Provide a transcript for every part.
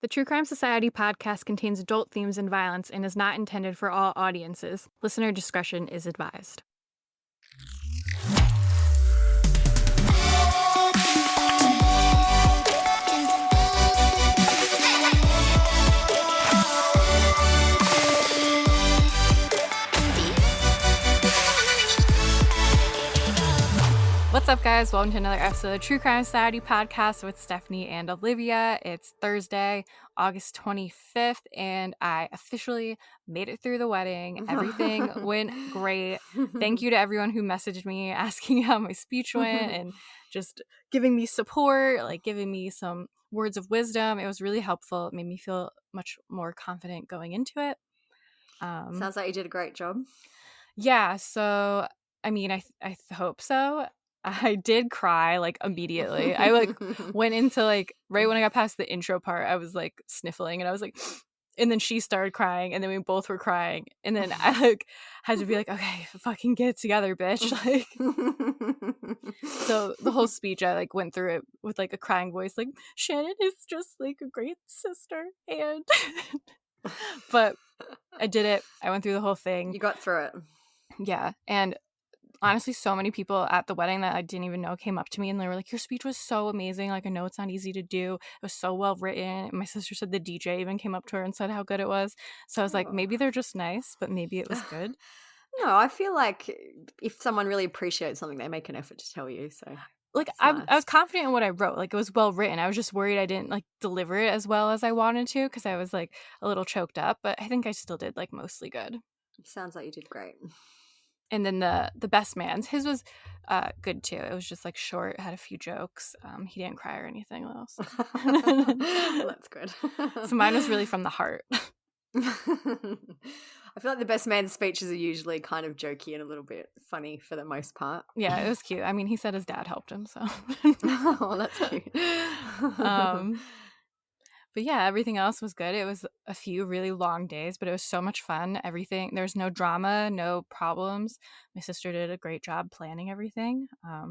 The True Crime Society podcast contains adult themes and violence and is not intended for all audiences. Listener discretion is advised. What's up, guys? Welcome to another episode of the True Crime Society podcast with Stephanie and Olivia. It's Thursday, August 25th, and I officially made it through the wedding. Everything went great. Thank you to everyone who messaged me asking how my speech went and just giving me support, like giving me some words of wisdom. It was really helpful. It made me feel much more confident going into it. Sounds like you did a great job. Yeah, so I mean, I hope so. I did cry like immediately. I like went into like right when I got past the intro part, I was like sniffling and I was like, and then she started crying and then we both were crying and then I like had to be like, okay, fucking get it together, bitch. Like, so the whole speech I like went through it with like a crying voice, like Shannon is just like a great sister, and but I did it. I went through the whole thing. You got through it. Yeah, and honestly, so many people at the wedding that I didn't even know came up to me and they were like, your speech was so amazing. Like, I know it's not easy to do. It was so well written. And my sister said the DJ even came up to her and said how good it was. So I was like, maybe they're just nice, but maybe it was good. No, I feel like if someone really appreciates something, they make an effort to tell you. So, like, I was confident in what I wrote. Like, it was well written. I was just worried I didn't like deliver it as well as I wanted to because I was like a little choked up. But I think I still did like mostly good. Sounds like you did great. And then the best man's, his was good too. It was just like short, had a few jokes. He didn't cry or anything else. Well, that's good. So mine was really from the heart. I feel like the best man's speeches are usually kind of jokey and a little bit funny for the most part. Yeah, it was cute. I mean, he said his dad helped him, so. Oh, that's cute. But yeah, everything else was good. It was a few really long days, but it was so much fun. Everything, there was no drama, no problems. My sister did a great job planning everything. I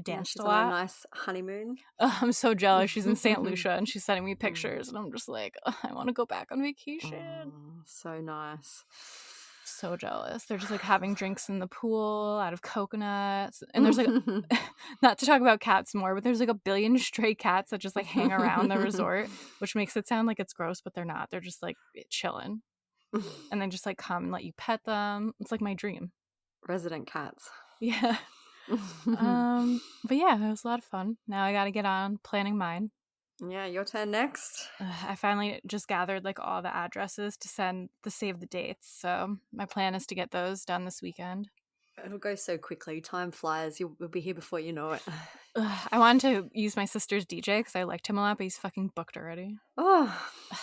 danced she's a on lot. a nice honeymoon. I'm so jealous. She's in St. Lucia and she's sending me pictures, and I'm just like, I want to go back on vacation. Oh, so nice. So jealous. They're just like having drinks in the pool out of coconuts, and there's like not to talk about cats more, but there's like a billion stray cats that just like hang around the resort, which makes it sound like it's gross, but they're not. They're just like chilling, and then just like come and let you pet them. It's like my dream. Resident cats. Yeah. But yeah, it was a lot of fun. Now I got to get on planning mine. Yeah, your turn next. I finally just gathered like all the addresses to send the save the dates. So my plan is to get those done this weekend. It'll go so quickly. Time flies. We'll be here before you know it. I wanted to use my sister's DJ because I liked him a lot, but he's fucking booked already. Oh,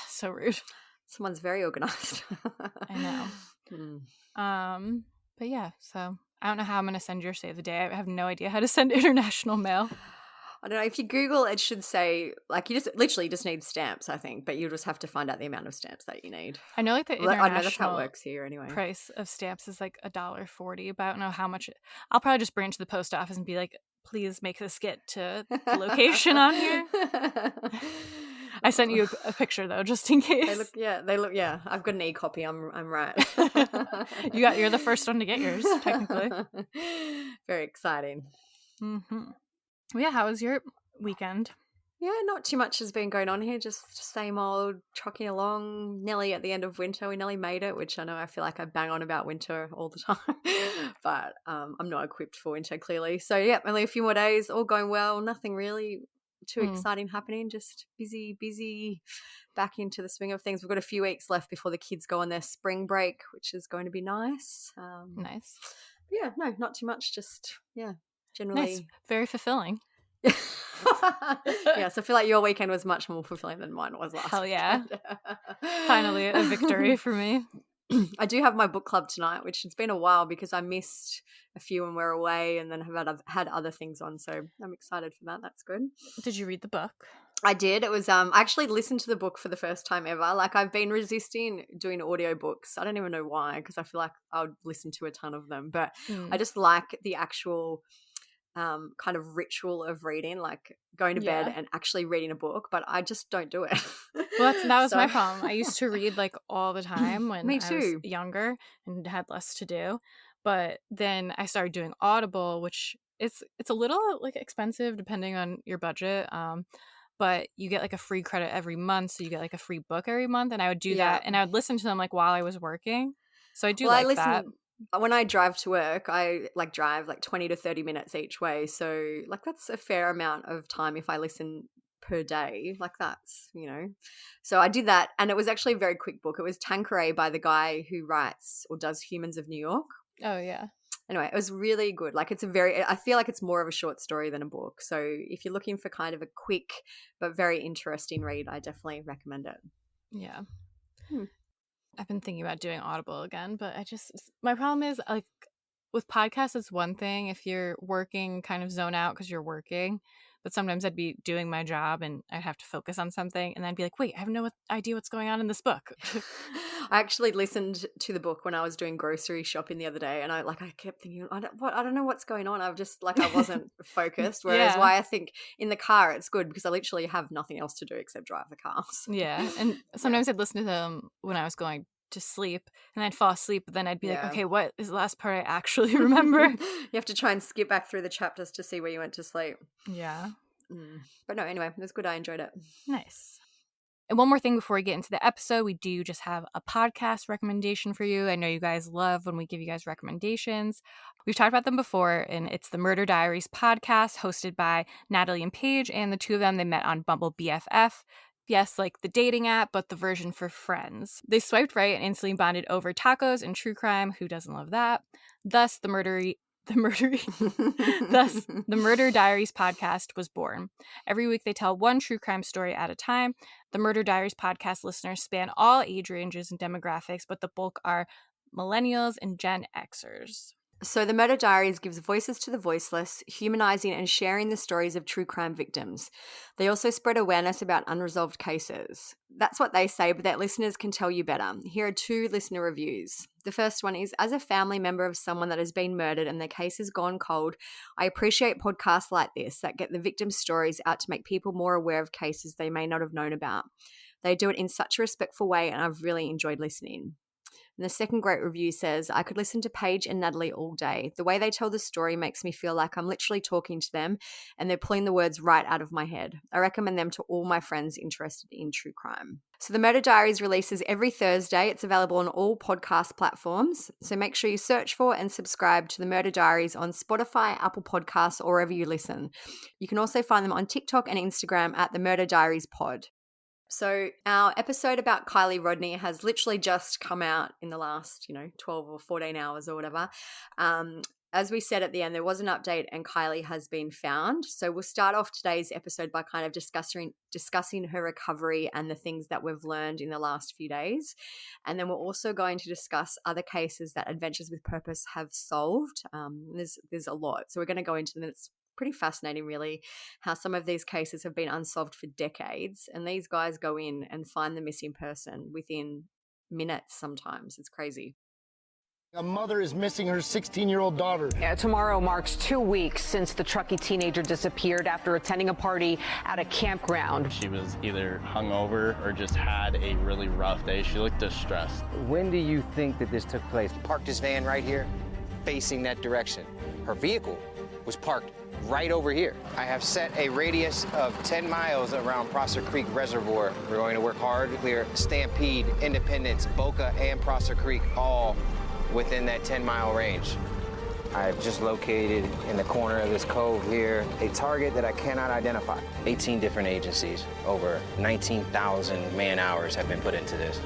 so rude. Someone's very organized. I know. But yeah, so I don't know how I'm gonna send your save the day. I have no idea how to send international mail. I don't know. If you Google, it should say, like, you just literally just need stamps, I think, but you just have to find out the amount of stamps that you need. I know, like, the international I know that's how it works here anyway. Price of stamps is like $1.40, but I don't know how much. I'll probably just bring it to the post office and be like, please make this get to the location on here. I sent you a picture though, just in case. They look. Yeah, I've got an e-copy. I'm right. You're the first one to get yours, technically. Very exciting. Mm-hmm. Well, yeah, how was your weekend? Yeah, not too much has been going on here. Just same old, trucking along. Nearly at the end of winter. We nearly made it, which I know I feel like I bang on about winter all the time. But I'm not equipped for winter, clearly. So, yeah, only a few more days. All going well. Nothing really too exciting happening. Just busy. Back into the swing of things. We've got a few weeks left before the kids go on their spring break, which is going to be nice. Nice. Yeah, no, not too much. Just, yeah. Generally nice. Very fulfilling. Yes, I feel like your weekend was much more fulfilling than mine was last Hell yeah. weekend. Finally a victory for me. I do have my book club tonight, which it's been a while because I missed a few when we were away and then have had other things on, so I'm excited for that. That's good. Did you read the book? I did. It was I actually listened to the book for the first time ever. Like, I've been resisting doing audiobooks. I don't even know why, because I feel like I would listen to a ton of them, but I just like the actual kind of ritual of reading, like going to bed and actually reading a book, but I just don't do it. Well, that was my problem. I used to read like all the time when Me I was too. younger and had less to do. But then I started doing Audible, which it's a little like expensive depending on your budget. But you get like a free credit every month, so you get like a free book every month. And I would do that, and I would listen to them like while I was working. So I do Well, I like that. listen when I drive to work. I like drive like 20 to 30 minutes each way, so like that's a fair amount of time if I listen per day. Like that's, you know. So I did that, and it was actually a very quick book. It was Tanqueray by the guy who writes or does Humans of New York. Oh yeah. Anyway, it was really good. Like I feel like it's more of a short story than a book. So if you're looking for kind of a quick but very interesting read, I definitely recommend it. Yeah. I've been thinking about doing Audible again, but my problem is like with podcasts, it's one thing if you're working, kind of zone out because you're working. But sometimes I'd be doing my job and I'd have to focus on something, and I'd be like, wait, I have no idea what's going on in this book. I actually listened to the book when I was doing grocery shopping the other day, and I kept thinking, I don't know what's going on. I've just I wasn't focused. Whereas why I think in the car it's good because I literally have nothing else to do except drive the car. So. Yeah, and sometimes I'd listen to them when I was going to sleep, and I'd fall asleep, but then I'd be like, okay, what is the last part I actually remember? You have to try and skip back through the chapters to see where you went to sleep. Yeah. But no, anyway, it was good. I enjoyed it. Nice. And one more thing before we get into the episode, we do just have a podcast recommendation for you. I know you guys love when we give you guys recommendations. We've talked about them before, and it's the Murder Diaries podcast hosted by Natalie and Paige, and the two of them, they met on Bumble BFF. Yes, like the dating app, but the version for friends. They swiped right and instantly bonded over tacos and true crime. Who doesn't love that? Thus, the Murder Diaries podcast was born. Every week they tell one true crime story at a time. The Murder Diaries podcast listeners span all age ranges and demographics, but the bulk are millennials and Gen Xers. So the Murder Diaries gives voices to the voiceless, humanizing and sharing the stories of true crime victims. They also spread awareness about unresolved cases. That's what they say, but that listeners can tell you better. Here are 2 listener reviews. The first one is, as a family member of someone that has been murdered and their case has gone cold, I appreciate podcasts like this that get the victims' stories out to make people more aware of cases they may not have known about. They do it in such a respectful way, and I've really enjoyed listening. And the second great review says, I could listen to Paige and Natalie all day. The way they tell the story makes me feel like I'm literally talking to them and they're pulling the words right out of my head. I recommend them to all my friends interested in true crime. So the Murder Diaries releases every Thursday. It's available on all podcast platforms. So make sure you search for and subscribe to the Murder Diaries on Spotify, Apple Podcasts, or wherever you listen. You can also find them on TikTok and Instagram at the Murder Diaries Pod. So our episode about Kiely Rodni has literally just come out in the last, 12 or 14 hours or whatever. As we said at the end, there was an update and Kiely has been found. So we'll start off today's episode by kind of discussing her recovery and the things that we've learned in the last few days. And then we're also going to discuss other cases that Adventures with Purpose have solved. There's a lot. So we're going to go into them. It's pretty fascinating, really, how some of these cases have been unsolved for decades, and these guys go in and find the missing person within minutes sometimes. It's crazy. A mother is missing her 16-year-old daughter. Tomorrow marks 2 weeks since the Truckee teenager disappeared after attending a party at a campground. She was either hungover or just had a really rough day. She looked distressed. When do you think that this took place? He parked his van right here, facing that direction. Her vehicle was parked right over here. I have set a radius of 10 miles around Prosser Creek Reservoir. We're going to work hard to clear Stampede, Independence, Boca, and Prosser Creek, all within that 10-mile range. I have just located in the corner of this cove here a target that I cannot identify. 18 different agencies, over 19,000 man-hours have been put into this.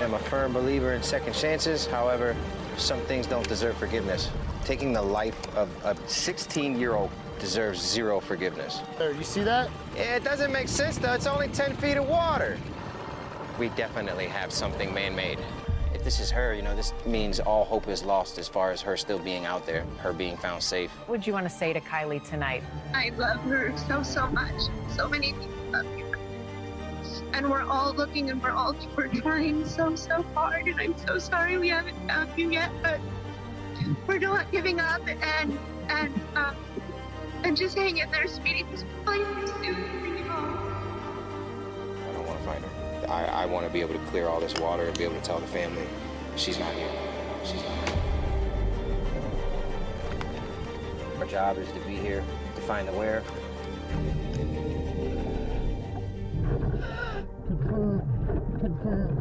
I'm a firm believer in second chances. However, some things don't deserve forgiveness. Taking the life of a 16-year-old deserves zero forgiveness. There, you see that? Yeah, it doesn't make sense, though. It's only 10 feet of water. We definitely have something man-made. If this is her, this means all hope is lost as far as her still being out there, her being found safe. What would you want to say to Kiely tonight? I love her so much. So many people love her. And we're all looking and we're trying so hard. And I'm so sorry we haven't found you yet, but we're not giving up, and And just hang in there, sweetie. Just find her soon. Bring you home. I don't want to find her. I want to be able to clear all this water and be able to tell the family she's not here. She's not here. Our job is to be here to find the where. Confirm.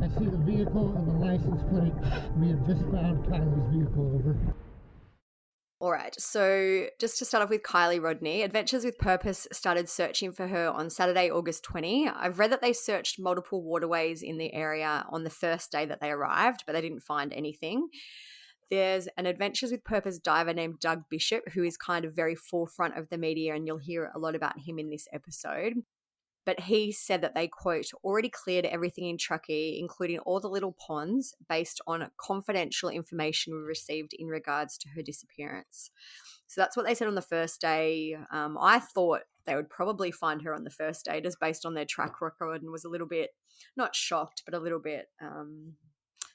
I see the vehicle and the license plate. We have just found Kiely's vehicle. Over. All right, so just to start off with Kiely Rodni, Adventures with Purpose started searching for her on Saturday, August 20. I've read that they searched multiple waterways in the area on the first day that they arrived, but they didn't find anything. There's an Adventures with Purpose diver named Doug Bishop, who is kind of very forefront of the media, and you'll hear a lot about him in this episode. But he said that they, quote, already cleared everything in Truckee, including all the little ponds, based on confidential information we received in regards to her disappearance. So that's what they said on the first day. I thought they would probably find her on the first day, just based on their track record, and was a little bit, not shocked, but a little bit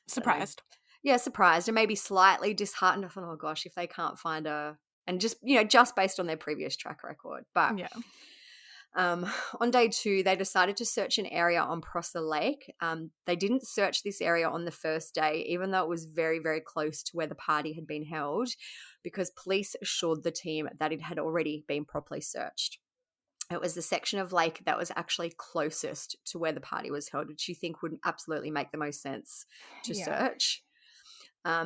Surprised. Yeah, surprised and maybe slightly disheartened. I thought, oh gosh, if they can't find her, and just based on their previous track record. But Yeah. on day 2, they decided to search an area on Prosser Lake. They didn't search this area on the first day, even though it was very, very close to where the party had been held, because police assured the team that it had already been properly searched. It was the section of lake that was actually closest to where the party was held, which you think would absolutely make the most sense to search.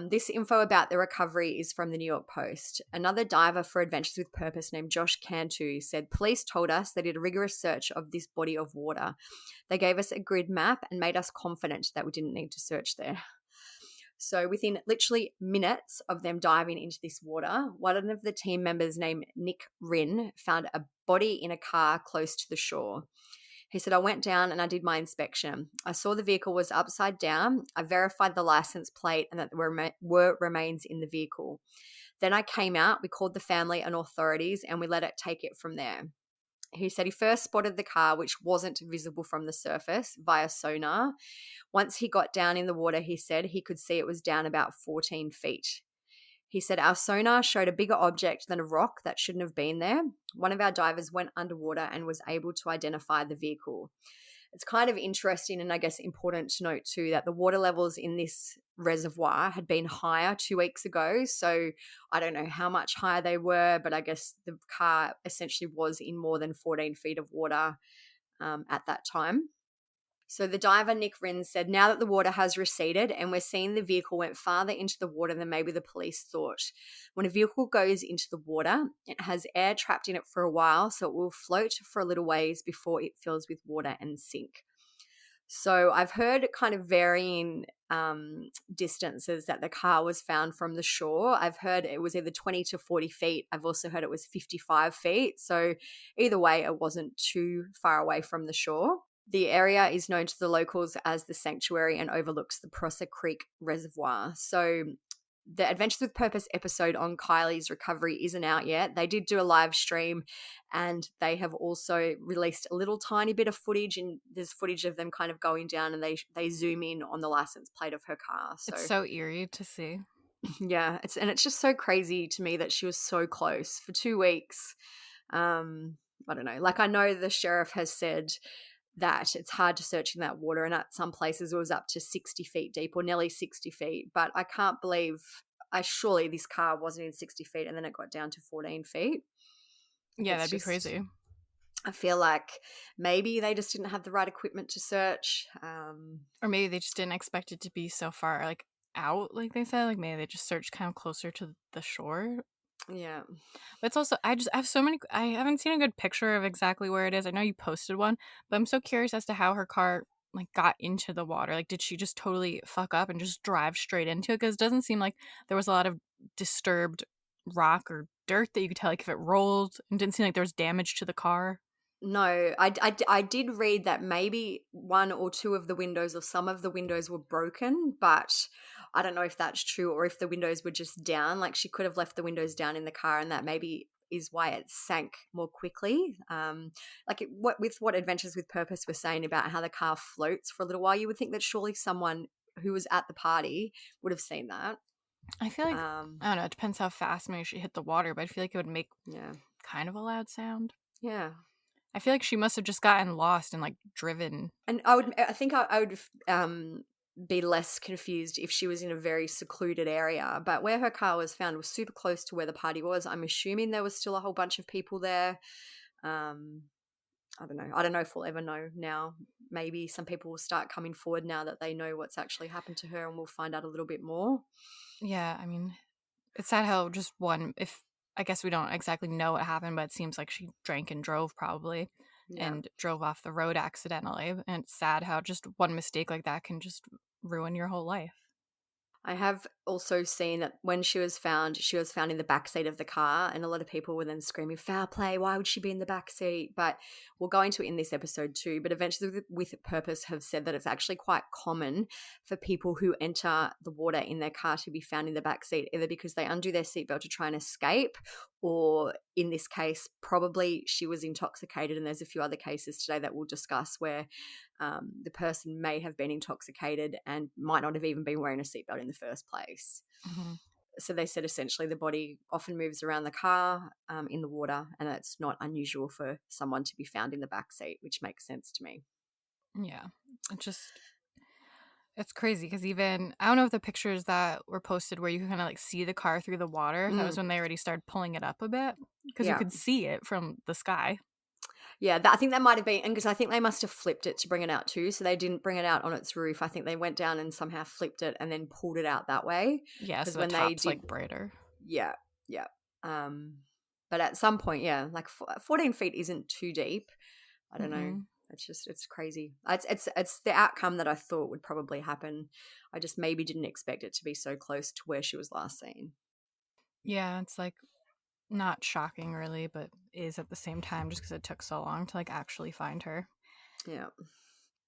This info about the recovery is from the New York Post. Another diver for Adventures with Purpose named Josh Cantu said, police told us they did a rigorous search of this body of water. They gave us a grid map and made us confident that we didn't need to search there. So within literally minutes of them diving into this water, one of the team members named Nick Rinn found a body in a car close to the shore. He said, I went down and I did my inspection. I saw the vehicle was upside down. I verified the license plate and that there were remains in the vehicle. Then I came out, we called the family and authorities, and we let it take it from there. He said he first spotted the car, which wasn't visible from the surface, via sonar. Once he got down in the water, he said he could see it was down about 14 feet. He said, our sonar showed a bigger object than a rock that shouldn't have been there. One of our divers went underwater and was able to identify the vehicle. It's kind of interesting and I guess important to note too that the water levels in this reservoir had been higher 2 weeks ago. So I don't know how much higher they were, but I guess the car essentially was in more than 14 feet of water at that time. So the diver, Nick Rinn, said, now that the water has receded and we're seeing the vehicle went farther into the water than maybe the police thought. When a vehicle goes into the water, it has air trapped in it for a while, so it will float for a little ways before it fills with water and sink. So I've heard kind of varying distances that the car was found from the shore. I've heard it was either 20 to 40 feet. I've also heard it was 55 feet. So either way, it wasn't too far away from the shore. The area is known to the locals as the sanctuary and overlooks the Prosser Creek Reservoir. So the Adventures with Purpose episode on Kiely's recovery isn't out yet. They did do a live stream and they have also released a little tiny bit of footage, and there's footage of them kind of going down and they zoom in on the license plate of her car. So It's so eerie to see. yeah, it's just so crazy to me that she was so close for 2 weeks. I don't know. Like I know the sheriff has said that it's hard to search in that water, and at some places it was up to 60 feet deep or nearly 60 feet. But I can't believe, surely this car wasn't in 60 feet and then it got down to 14 feet. Yeah, It's that'd be crazy. I feel like maybe they just didn't have the right equipment to search. Or maybe they just didn't expect it to be so far like out, like they said. Like maybe they just searched kind of closer to the shore. Yeah. But it's also, I have so many, I haven't seen a good picture of exactly where it is. I know you posted one, but I'm so curious as to how her car like got into the water. Like, did she just totally fuck up and just drive straight into it? Because it doesn't seem like there was a lot of disturbed rock or dirt that you could tell, like if it rolled, and didn't seem like there was damage to the car. No, I did read that maybe one or two of the windows or some of the windows were broken, but I don't know if that's true or if the windows were just down. Like she could have left the windows down in the car and that maybe is why it sank more quickly. With what Adventures with Purpose were saying about how the car floats for a little while, you would think that surely someone who was at the party would have seen that. I feel like, I don't know, it depends how fast maybe she hit the water, but I feel like it would make kind of a loud sound. Yeah. I feel like she must have just gotten lost and like driven. And I think I would be less confused if she was in a very secluded area. But where her car was found was super close to where the party was. I'm assuming there was still a whole bunch of people there. I don't know. I don't know if we'll ever know now. Maybe some people will start coming forward now that they know what's actually happened to her, and we'll find out a little bit more. Yeah, I mean, it's sad how just one, if I guess we don't exactly know what happened, but it seems like she drank and drove probably and drove off the road accidentally. And it's sad how just one mistake like that can just ruin your whole life. I have also seen that when she was found in the backseat of the car, and a lot of people were then screaming, foul play, why would she be in the backseat? But we'll go into it in this episode too. But eventually with Purpose have said that it's actually quite common for people who enter the water in their car to be found in the backseat, either because they undo their seatbelt to try and escape, or in this case, probably she was intoxicated. And there's a few other cases today that we'll discuss where the person may have been intoxicated and might not have even been wearing a seatbelt in the first place. Mm-hmm. So they said essentially the body often moves around the car in the water, and it's not unusual for someone to be found in the back seat, which makes sense to me. Yeah, it's crazy because even, I don't know if the pictures that were posted where you can kind of like see the car through the water, that was when they already started pulling it up a bit because you could see it from the sky. Yeah, I think that might have been, and because I think they must have flipped it to bring it out too. So they didn't bring it out on its roof. I think they went down and somehow flipped it and then pulled it out that way. Yeah, so when the top's like brighter. Yeah. But at some point, like 14 feet isn't too deep. I don't know. It's crazy. It's the outcome that I thought would probably happen. I just maybe didn't expect it to be so close to where she was last seen. Yeah, it's like not shocking really, but is at the same time just because it took so long to like actually find her. Yeah.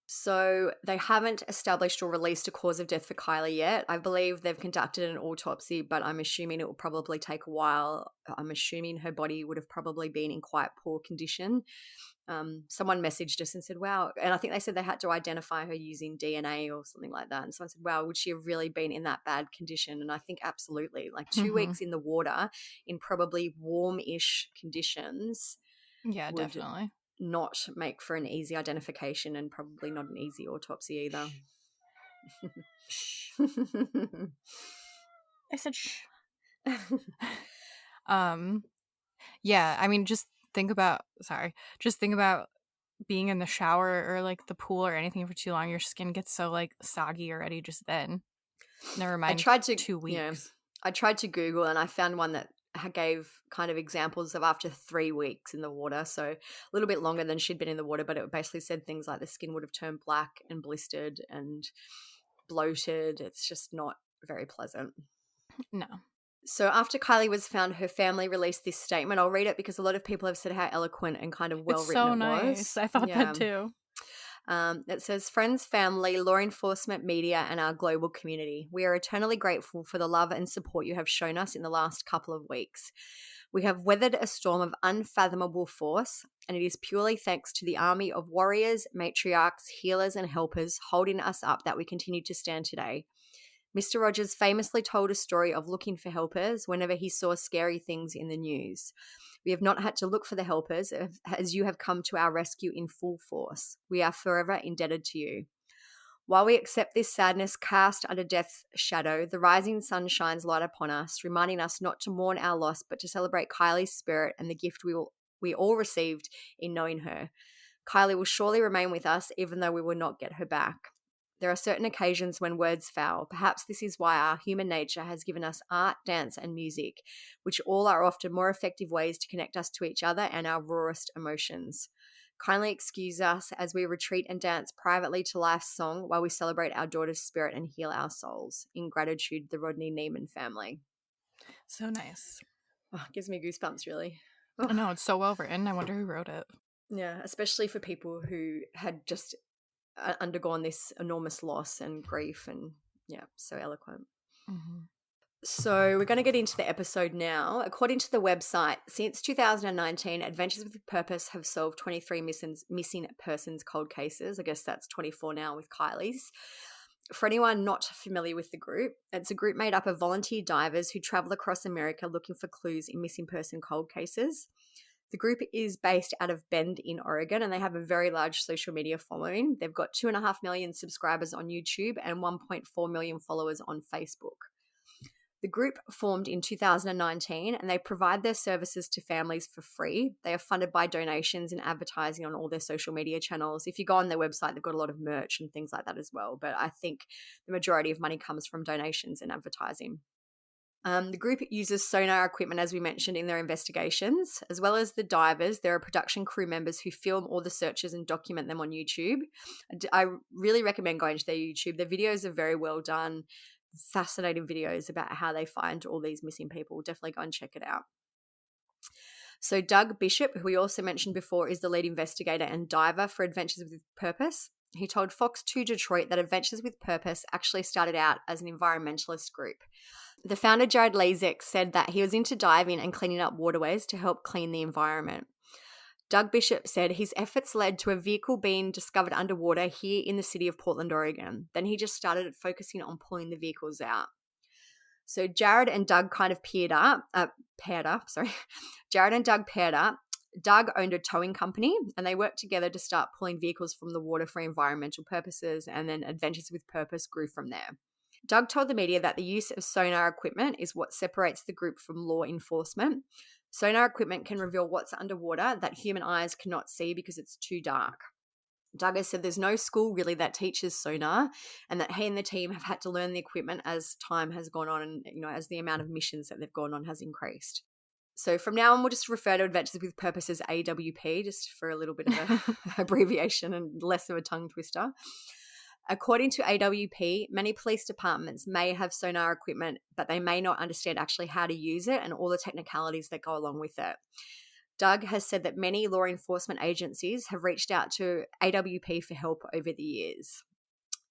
So they haven't established or released a cause of death for Kiely yet. I believe they've conducted an autopsy, but I'm assuming it will probably take a while. I'm assuming her body would have probably been in quite poor condition. Someone messaged us and said, wow, and I think they said they had to identify her using DNA or something like that. And someone said, wow, would she have really been in that bad condition? And I think absolutely. Like 2 weeks in the water in probably warm-ish conditions. Yeah, definitely. Not make for an easy identification, and probably not an easy autopsy either. I said shh. Yeah, I mean, just think about being in the shower or like the pool or anything for too long. Your skin gets so like soggy already just then. Never mind 2 weeks. Yeah, I tried to Google and I found one that gave kind of examples of after 3 weeks in the water, so a little bit longer than she'd been in the water, but it basically said things like the skin would have turned black and blistered and bloated. It's just not very pleasant. No. So after Kiely was found, her family released this statement. I'll read it because a lot of people have said how eloquent and kind of well-written it was. It's so nice. I thought that too. It says, friends, family, law enforcement, media, and our global community. We are eternally grateful for the love and support you have shown us in the last couple of weeks. We have weathered a storm of unfathomable force, and it is purely thanks to the army of warriors, matriarchs, healers, and helpers holding us up that we continue to stand today. Mr. Rogers famously told a story of looking for helpers whenever he saw scary things in the news. We have not had to look for the helpers, as you have come to our rescue in full force. We are forever indebted to you. While we accept this sadness cast under death's shadow, the rising sun shines light upon us, reminding us not to mourn our loss, but to celebrate Kiely's spirit and the gift we all received in knowing her. Kiely will surely remain with us, even though we will not get her back. There are certain occasions when words fail. Perhaps this is why our human nature has given us art, dance, and music, which all are often more effective ways to connect us to each other and our rawest emotions. Kindly excuse us as we retreat and dance privately to life's song while we celebrate our daughter's spirit and heal our souls. In gratitude, the Rodney Neiman family. So nice. Oh, it gives me goosebumps, really. I know, it's so well written. I wonder who wrote it. Yeah, especially for people who had just undergone this enormous loss and grief, and so eloquent. So we're going to get into the episode now. According to the website, since 2019, Adventures with Purpose have solved 23 missing persons cold cases. I guess that's 24 now with Kiely's. For anyone not familiar with the group, it's a group made up of volunteer divers who travel across America looking for clues in missing person cold cases. The group is based out of Bend in Oregon, and they have a very large social media following. They've got 2.5 million subscribers on YouTube and 1.4 million followers on Facebook. The group formed in 2019, and they provide their services to families for free. They are funded by donations and advertising on all their social media channels. If you go on their website, they've got a lot of merch and things like that as well. But I think the majority of money comes from donations and advertising. The group uses sonar equipment, as we mentioned, in their investigations. As well as the divers, there are production crew members who film all the searches and document them on YouTube. I really recommend going to their YouTube. Their videos are very well done. Fascinating videos about how they find all these missing people. Definitely go and check it out. So Doug Bishop, who we also mentioned before, is the lead investigator and diver for Adventures with Purpose. He told Fox 2 Detroit that Adventures with Purpose actually started out as an environmentalist group. The founder, Jared Lazek, said that he was into diving and cleaning up waterways to help clean the environment. Doug Bishop said his efforts led to a vehicle being discovered underwater here in the city of Portland, Oregon. Then he just started focusing on pulling the vehicles out. So Jared and Doug kind of paired up. Jared and Doug paired up. Doug owned a towing company, and they worked together to start pulling vehicles from the water for environmental purposes, and then Adventures with Purpose grew from there. Doug told the media that the use of sonar equipment is what separates the group from law enforcement. Sonar equipment can reveal what's underwater that human eyes cannot see because it's too dark. Doug has said there's no school really that teaches sonar, and that he and the team have had to learn the equipment as time has gone on and as the amount of missions that they've gone on has increased. So from now on, we'll just refer to Adventures with Purpose as AWP, just for a little bit of an abbreviation and less of a tongue twister. According to AWP, many police departments may have sonar equipment, but they may not understand actually how to use it and all the technicalities that go along with it. Doug has said that many law enforcement agencies have reached out to AWP for help over the years.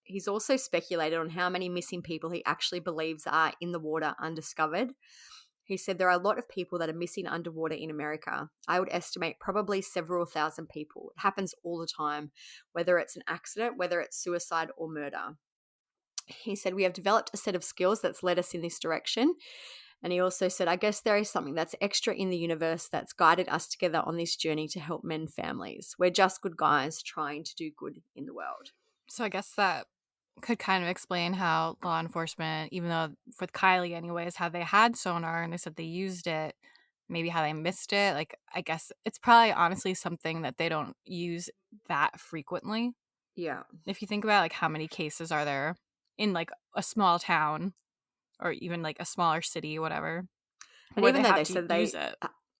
He's also speculated on how many missing people he actually believes are in the water undiscovered. He said there are a lot of people that are missing underwater in America. I would estimate probably several thousand people. It happens all the time, whether it's an accident, whether it's suicide or murder. He said, we have developed a set of skills that's led us in this direction. And he also said, I guess there is something that's extra in the universe that's guided us together on this journey to help mend families. We're just good guys trying to do good in the world. So I guess that could kind of explain how law enforcement, even though with Kiely anyways, how they had sonar and they said they used it, maybe how they missed it. Like, I guess it's probably honestly something that they don't use that frequently. Yeah. If you think about like how many cases are there in like a small town or even like a smaller city, whatever. And even though they said they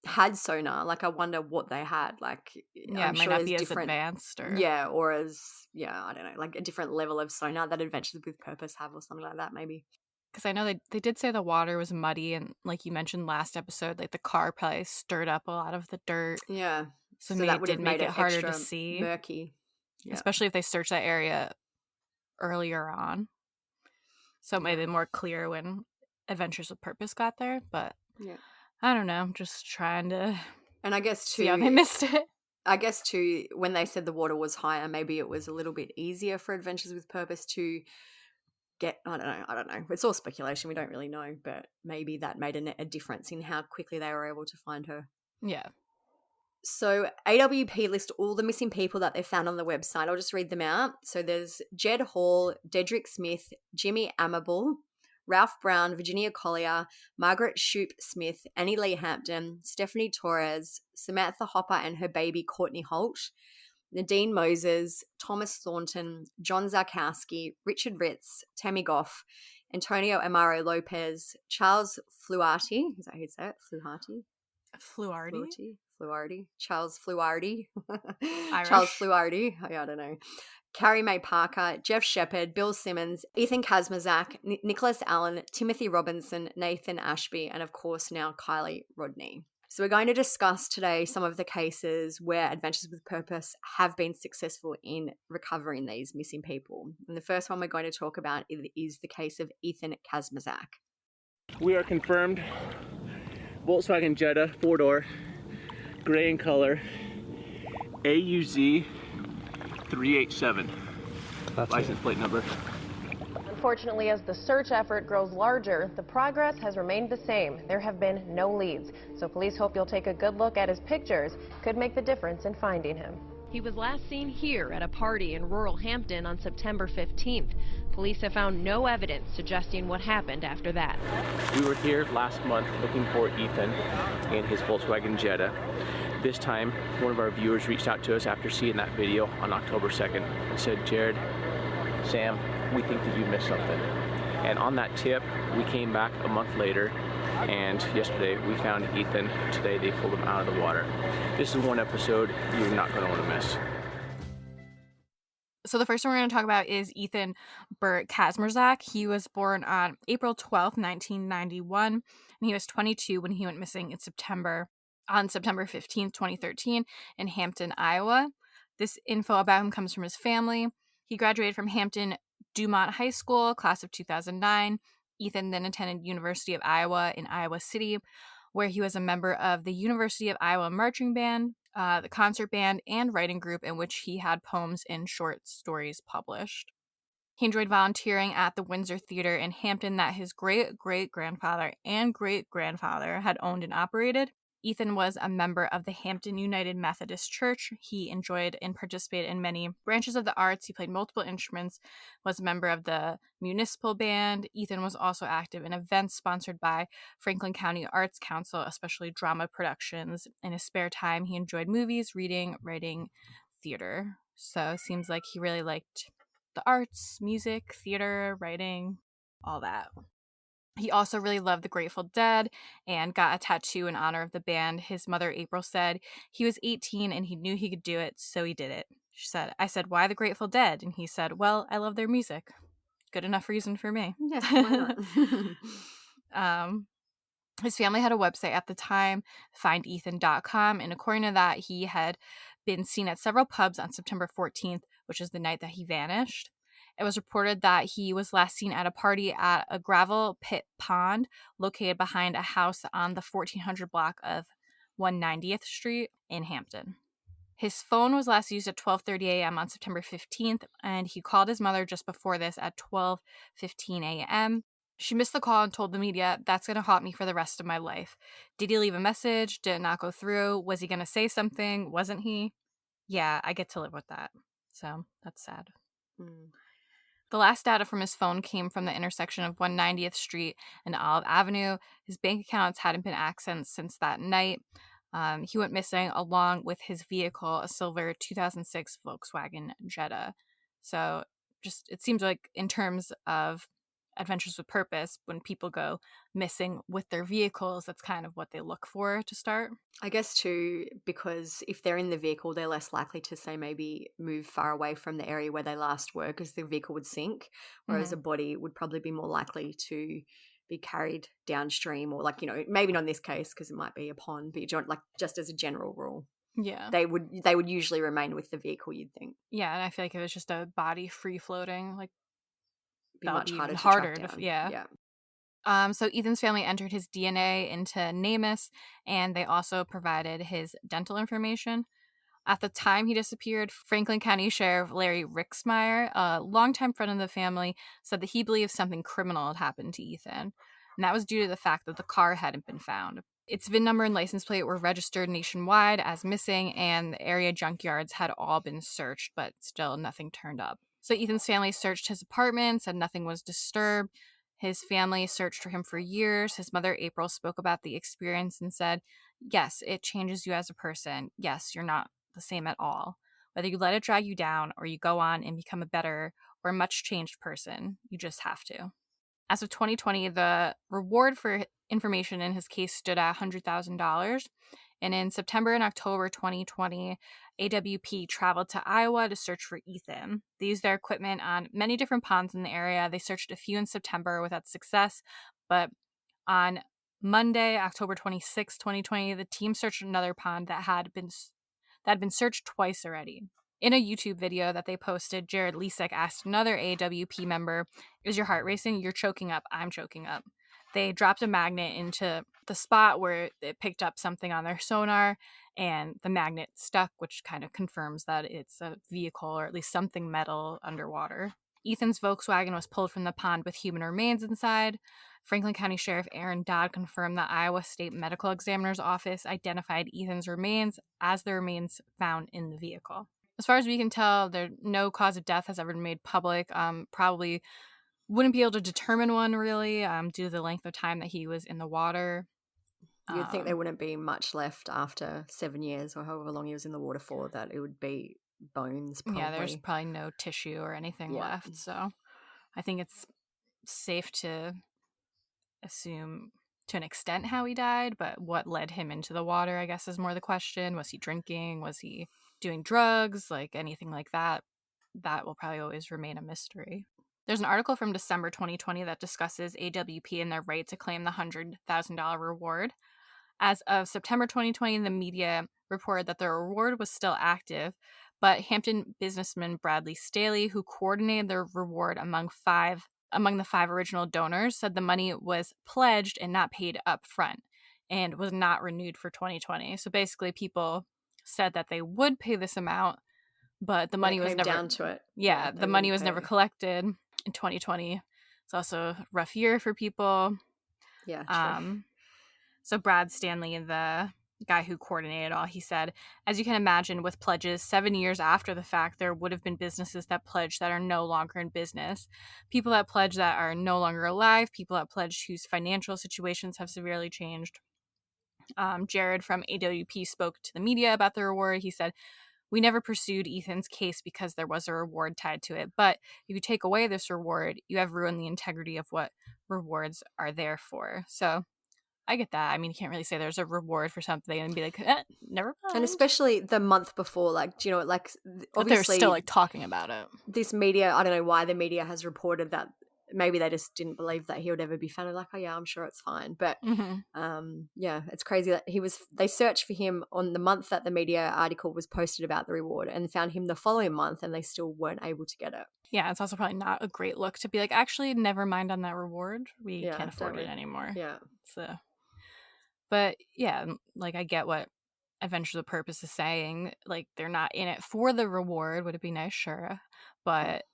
had sonar, like I wonder what they had. Like, yeah, I'm it might sure not be as different, advanced or or as I don't know, like a different level of sonar that Adventures with Purpose have or something like that, maybe. Because I know they did say the water was muddy, and like you mentioned last episode, like the car probably stirred up a lot of the dirt. Yeah, so that would have made it harder to see, murky, especially if they searched that area earlier on. So it might have been more clear when Adventures with Purpose got there, but I don't know. I'm just trying to, and I guess too, see how they missed it. I guess too, when they said the water was higher, maybe it was a little bit easier for Adventures with Purpose to get. I don't know. It's all speculation. We don't really know, but maybe that made a difference in how quickly they were able to find her. Yeah. So AWP list all the missing people that they found on the website. I'll just read them out. So there's Jed Hall, Dedrick Smith, Jimmy Amable, Ralph Brown, Virginia Collier, Margaret Shoup Smith, Annie Lee Hampton, Stephanie Torres, Samantha Hopper and her baby Courtney Holt, Nadine Moses, Thomas Thornton, John Zarkowski, Richard Ritz, Tammy Goff, Antonio Amaro Lopez, Charles Fluharty. Is that how you say it? Fluharty? Charles Fluharty. Charles Fluharty. I don't know. Carrie Mae Parker, Jeff Shepard, Bill Simmons, Ethan Kazmerzak, Nicholas Allen, Timothy Robinson, Nathan Ashby, and of course now Kiely Rodni. So we're going to discuss today some of the cases where Adventures with Purpose have been successful in recovering these missing people. And the first one we're going to talk about is the case of Ethan Kazmerzak. We are confirmed Volkswagen Jetta, 4-door, gray in color, AUZ 387, license plate number. Unfortunately, as the search effort grows larger, the progress has remained the same. There have been no leads. So police hope you'll take a good look at his pictures. Could make the difference in finding him. He was last seen here at a party in rural Hampton on September 15th. Police have found no evidence suggesting what happened after that. We were here last month looking for Ethan in his Volkswagen Jetta. This time, one of our viewers reached out to us after seeing that video on October 2nd and said, Jared, Sam, we think that you missed something. And on that tip, we came back a month later, and yesterday we found Ethan. Today they pulled him out of the water. This is one episode you're not going to want to miss. So the first one we're going to talk about is Ethan Burt Kazmerzak. He was born on April 12th, 1991, and he was 22 when he went missing on September 15th, 2013 in Hampton, Iowa. This info about him comes from his family. He graduated from Hampton Dumont High School, class of 2009. Ethan then attended University of Iowa in Iowa City, where he was a member of the University of Iowa marching band, the concert band, and writing group in which he had poems and short stories published. He enjoyed volunteering at the Windsor Theater in Hampton that his great-great-grandfather and great-grandfather had owned and operated. Ethan was a member of the Hampton United Methodist Church. He enjoyed and participated in many branches of the arts. He played multiple instruments, was a member of the municipal band. Ethan was also active in events sponsored by Franklin County Arts Council, especially drama productions. In his spare time, he enjoyed movies, reading, writing, theater. So it seems like he really liked the arts, music, theater, writing, all that. He also really loved the Grateful Dead and got a tattoo in honor of the band. His mother, April, said he was 18 and he knew he could do it, so he did it. She said, I said, why the Grateful Dead? And he said, well, I love their music. Good enough reason for me. Yeah, why not? His family had a website at the time, findethan.com, and according to that, he had been seen at several pubs on September 14th, which is the night that he vanished. It was reported that he was last seen at a party at a gravel pit pond located behind a house on the 1400 block of 190th Street in Hampton. His phone was last used at 12:30 a.m. on September 15th, and he called his mother just before this at 12:15 a.m. She missed the call and told the media, that's going to haunt me for the rest of my life. Did he leave a message? Did it not go through? Was he going to say something? Wasn't he? Yeah, I get to live with that. So that's sad. The last data from his phone came from the intersection of 190th Street and Olive Avenue. His bank accounts hadn't been accessed since that night. He went missing along with his vehicle, a silver 2006 Volkswagen Jetta. So just it seems like in terms of adventures with purpose, when people go missing with their vehicles, that's kind of what they look for to start. I guess too, because if they're in the vehicle, they're less likely to say maybe move far away from the area where they last were because the vehicle would sink, whereas a body would probably be more likely to be carried downstream, or like, you know, maybe not in this case because it might be a pond, but you don't, like, just as a general rule. Yeah. They would usually remain with the vehicle, you'd think. Yeah, and I feel like if it was just a body free floating, like Be that much would be harder even to harder track down. yeah. So Ethan's family entered his DNA into NamUs, and they also provided his dental information. At the time he disappeared, Franklin County Sheriff Larry Rixmeyer, a longtime friend of the family, said that he believed something criminal had happened to Ethan. And that was due to the fact that the car hadn't been found. Its VIN number and license plate were registered nationwide as missing, and the area junkyards had all been searched, but still nothing turned up. So Ethan's family searched his apartment, said nothing was disturbed. His family searched for him for years. His mother, April, spoke about the experience and said, yes, it changes you as a person. Yes, you're not the same at all. Whether you let it drag you down or you go on and become a better or much changed person, you just have to. As of 2020, the reward for information in his case stood at $100,000. And in September and October 2020, AWP traveled to Iowa to search for Ethan. They used their equipment on many different ponds in the area. They searched a few in September without success, but on Monday, October 26, 2020, the team searched another pond that had been searched twice already. In a YouTube video that they posted, Jared Lisek asked another AWP member, is your heart racing? You're choking up. I'm choking up. They dropped a magnet into the spot where it picked up something on their sonar, and the magnet stuck, which kind of confirms that it's a vehicle or at least something metal underwater. Ethan's Volkswagen was pulled from the pond with human remains inside. Franklin County Sheriff Aaron Dodd confirmed that Iowa State Medical Examiner's Office identified Ethan's remains as the remains found in the vehicle. As far as we can tell, no cause of death has ever been made public. Probably wouldn't be able to determine one, really, due to the length of time that he was in the water. You'd think there wouldn't be much left after 7 years or however long he was in the water for, that it would be bones, probably. Yeah, there's probably no tissue or anything left. So I think it's safe to assume to an extent how he died, but what led him into the water, I guess, is more the question. Was he drinking? Was he doing drugs? Like anything like that? That will probably always remain a mystery. There's an article from December 2020 that discusses AWP and their right to claim the $100,000 reward. As of September 2020, the media reported that the reward was still active, but Hampton businessman Bradley Staley, who coordinated the reward among the 5 original donors, said the money was pledged and not paid up front and was not renewed for 2020. So basically people said that they would pay this amount, but the money was never down to it. Yeah, the money was never collected in 2020. It's also a rough year for people. Yeah, true. So Brad Stanley, the guy who coordinated it all, he said, as you can imagine, with pledges 7 years after the fact, there would have been businesses that pledged that are no longer in business, people that pledge that are no longer alive, people that pledged whose financial situations have severely changed. Jared from AWP spoke to the media about the reward. He said, we never pursued Ethan's case because there was a reward tied to it. But if you take away this reward, you have ruined the integrity of what rewards are there for. So I get that. I mean, you can't really say there's a reward for something and be like, never mind. And especially the month before, like, you know, like, obviously they're still like talking about it. This media, I don't know why the media has reported that maybe they just didn't believe that he would ever be found. They're like, oh yeah, I'm sure it's fine. But yeah, it's crazy that they searched for him on the month that the media article was posted about the reward and found him the following month, and they still weren't able to get it. Yeah, it's also probably not a great look to be like, actually, never mind on that reward. We can't afford it anymore. Yeah. So, but yeah, like I get what Adventure the Purpose is saying. Like they're not in it for the reward. Would it be nice? Sure. But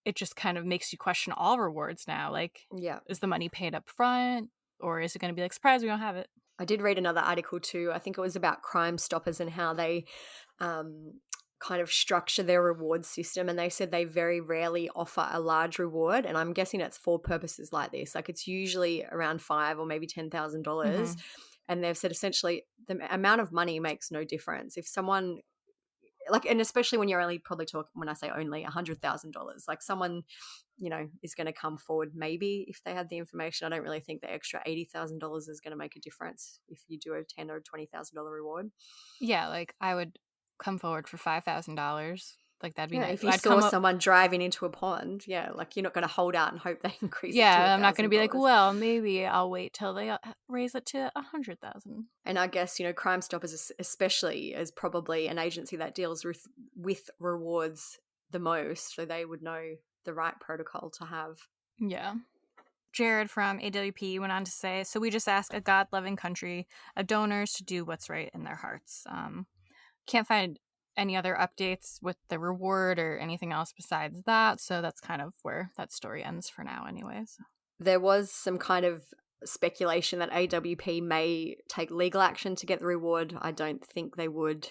it just kind of makes you question all rewards now. Like, is the money paid up front, or is it going to be like, surprise, we don't have it? I did read another article too. I think it was about Crime Stoppers and how they kind of structure their reward system, and they said they very rarely offer a large reward, and I'm guessing it's for purposes like this. Like it's usually around $5,000 or maybe $10,000, and they've said essentially the amount of money makes no difference. If someone like, and especially when you're only probably talking, when I say only $100,000, like someone, you know, is going to come forward maybe if they had the information. I don't really think the extra $80,000 is going to make a difference if you do a $10,000 or $20,000 reward. Yeah, like I would come forward for $5,000. Like that'd be nice. If you saw someone driving into a pond, like you're not going to hold out and hope they increase it to I'm not going to be like, well, maybe I'll wait till they raise it to $100,000. And I guess, you know, Crime Stoppers especially is probably an agency that deals with rewards the most, so they would know the right protocol to have. Yeah. Jared from AWP went on to say, so we just ask a God-loving country of donors to do what's right in their hearts. Can't find any other updates with the reward or anything else besides that, so that's kind of where that story ends for now anyways. There was some kind of speculation that AWP may take legal action to get the reward. I don't think they would.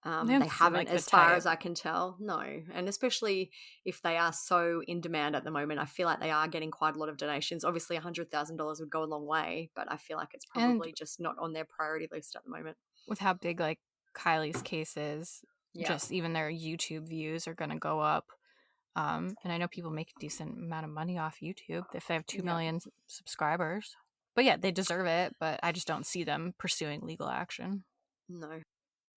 They haven't, as far as I can tell. No. And especially if they are so in demand at the moment, I feel like they are getting quite a lot of donations. Obviously $100,000 would go a long way, but I feel like it's probably just not on their priority list at the moment. With how big like Kiely's case is, just even their YouTube views are going to go up. And I know people make a decent amount of money off YouTube if they have 2 million subscribers. But yeah, they deserve it, but I just don't see them pursuing legal action. No.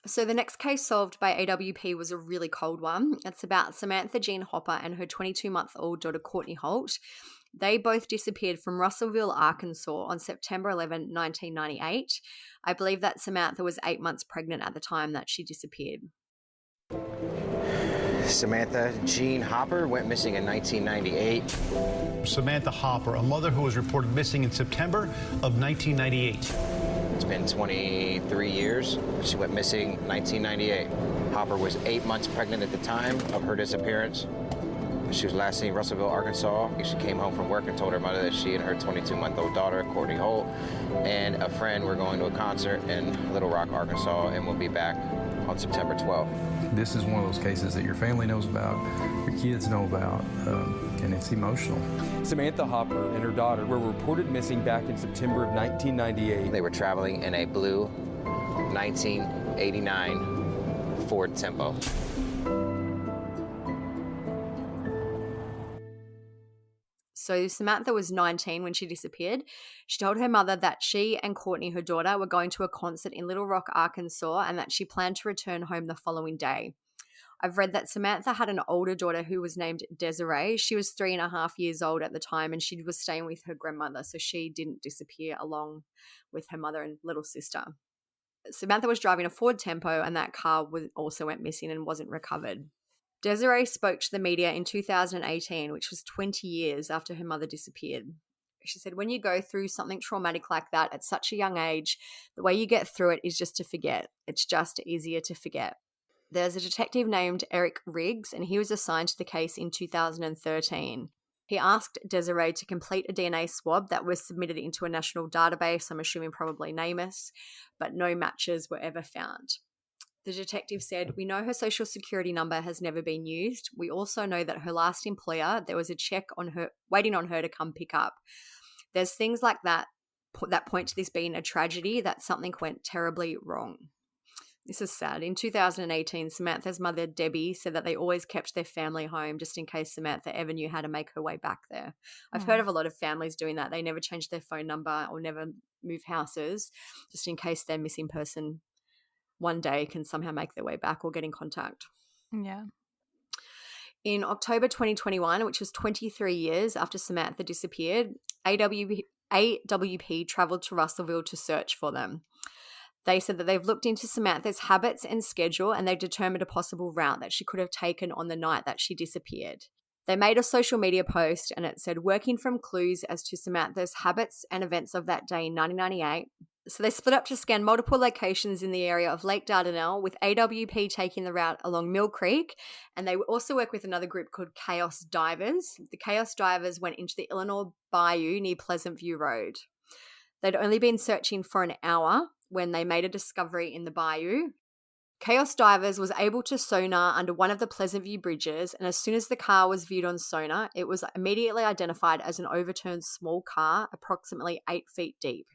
So the next case solved by AWP was a really cold one. It's about Samantha Jean Hopper and her 22-month-old daughter Courtney Holt. They both disappeared from Russellville, Arkansas on September 11, 1998. I believe that Samantha was 8 months pregnant at the time that she disappeared. Samantha Jean Hopper went missing in 1998. Samantha Hopper, a mother who was reported missing in September of 1998. It's been 23 years. She went missing 1998. Hopper was 8 months pregnant at the time of her disappearance. She was last seen in Russellville, Arkansas. She came home from work and told her mother that she and her 22-month-old daughter, Courtney Holt, and a friend were going to a concert in Little Rock, Arkansas, and will be back on September 12th. This is one of those cases that your family knows about, your kids know about, and it's emotional. Samantha Hopper and her daughter were reported missing back in September of 1998. They were traveling in a blue 1989 Ford Tempo. So Samantha was 19 when she disappeared. She told her mother that she and Courtney, her daughter, were going to a concert in Little Rock, Arkansas, and that she planned to return home the following day. I've read that Samantha had an older daughter who was named Desiree. She was 3.5 years old at the time, and she was staying with her grandmother, so she didn't disappear along with her mother and little sister. Samantha was driving a Ford Tempo, and that car also went missing and wasn't recovered. Desiree spoke to the media in 2018, which was 20 years after her mother disappeared. She said, when you go through something traumatic like that at such a young age, the way you get through it is just to forget. It's just easier to forget. There's a detective named Eric Riggs, and he was assigned to the case in 2013. He asked Desiree to complete a DNA swab that was submitted into a national database, I'm assuming probably NamUs, but no matches were ever found. The detective said, we know her social security number has never been used. We also know that her last employer, there was a check on her, waiting on her to come pick up. There's things like that that point to this being a tragedy, that something went terribly wrong. This is sad. In 2018, Samantha's mother, Debbie, said that they always kept their family home just in case Samantha ever knew how to make her way back there. I've heard of a lot of families doing that. They never change their phone number or never move houses just in case their missing person one day can somehow make their way back or get in contact. Yeah. In October 2021, which was 23 years after Samantha disappeared, AWP traveled to Russellville to search for them. They said that they've looked into Samantha's habits and schedule, and they've determined a possible route that she could have taken on the night that she disappeared. They made a social media post, and it said, working from clues as to Samantha's habits and events of that day in 1998. So they split up to scan multiple locations in the area of Lake Dardanelle, with AWP taking the route along Mill Creek, and they also work with another group called Chaos Divers. The Chaos Divers went into the Illinois Bayou near Pleasant View Road. They'd only been searching for an hour when they made a discovery in the bayou. Chaos Divers was able to sonar under one of the Pleasant View bridges, and as soon as the car was viewed on sonar, it was immediately identified as an overturned small car approximately 8 feet deep.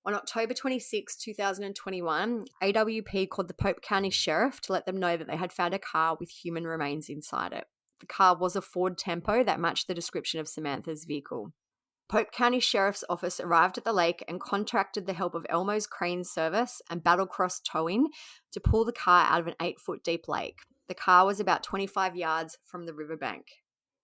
On October 26, 2021, AWP called the Pope County Sheriff to let them know that they had found a car with human remains inside it. The car was a Ford Tempo that matched the description of Samantha's vehicle. Pope County Sheriff's Office arrived at the lake and contracted the help of Elmo's Crane Service and Battlecross Towing to pull the car out of an 8-foot deep lake. The car was about 25 yards from the riverbank.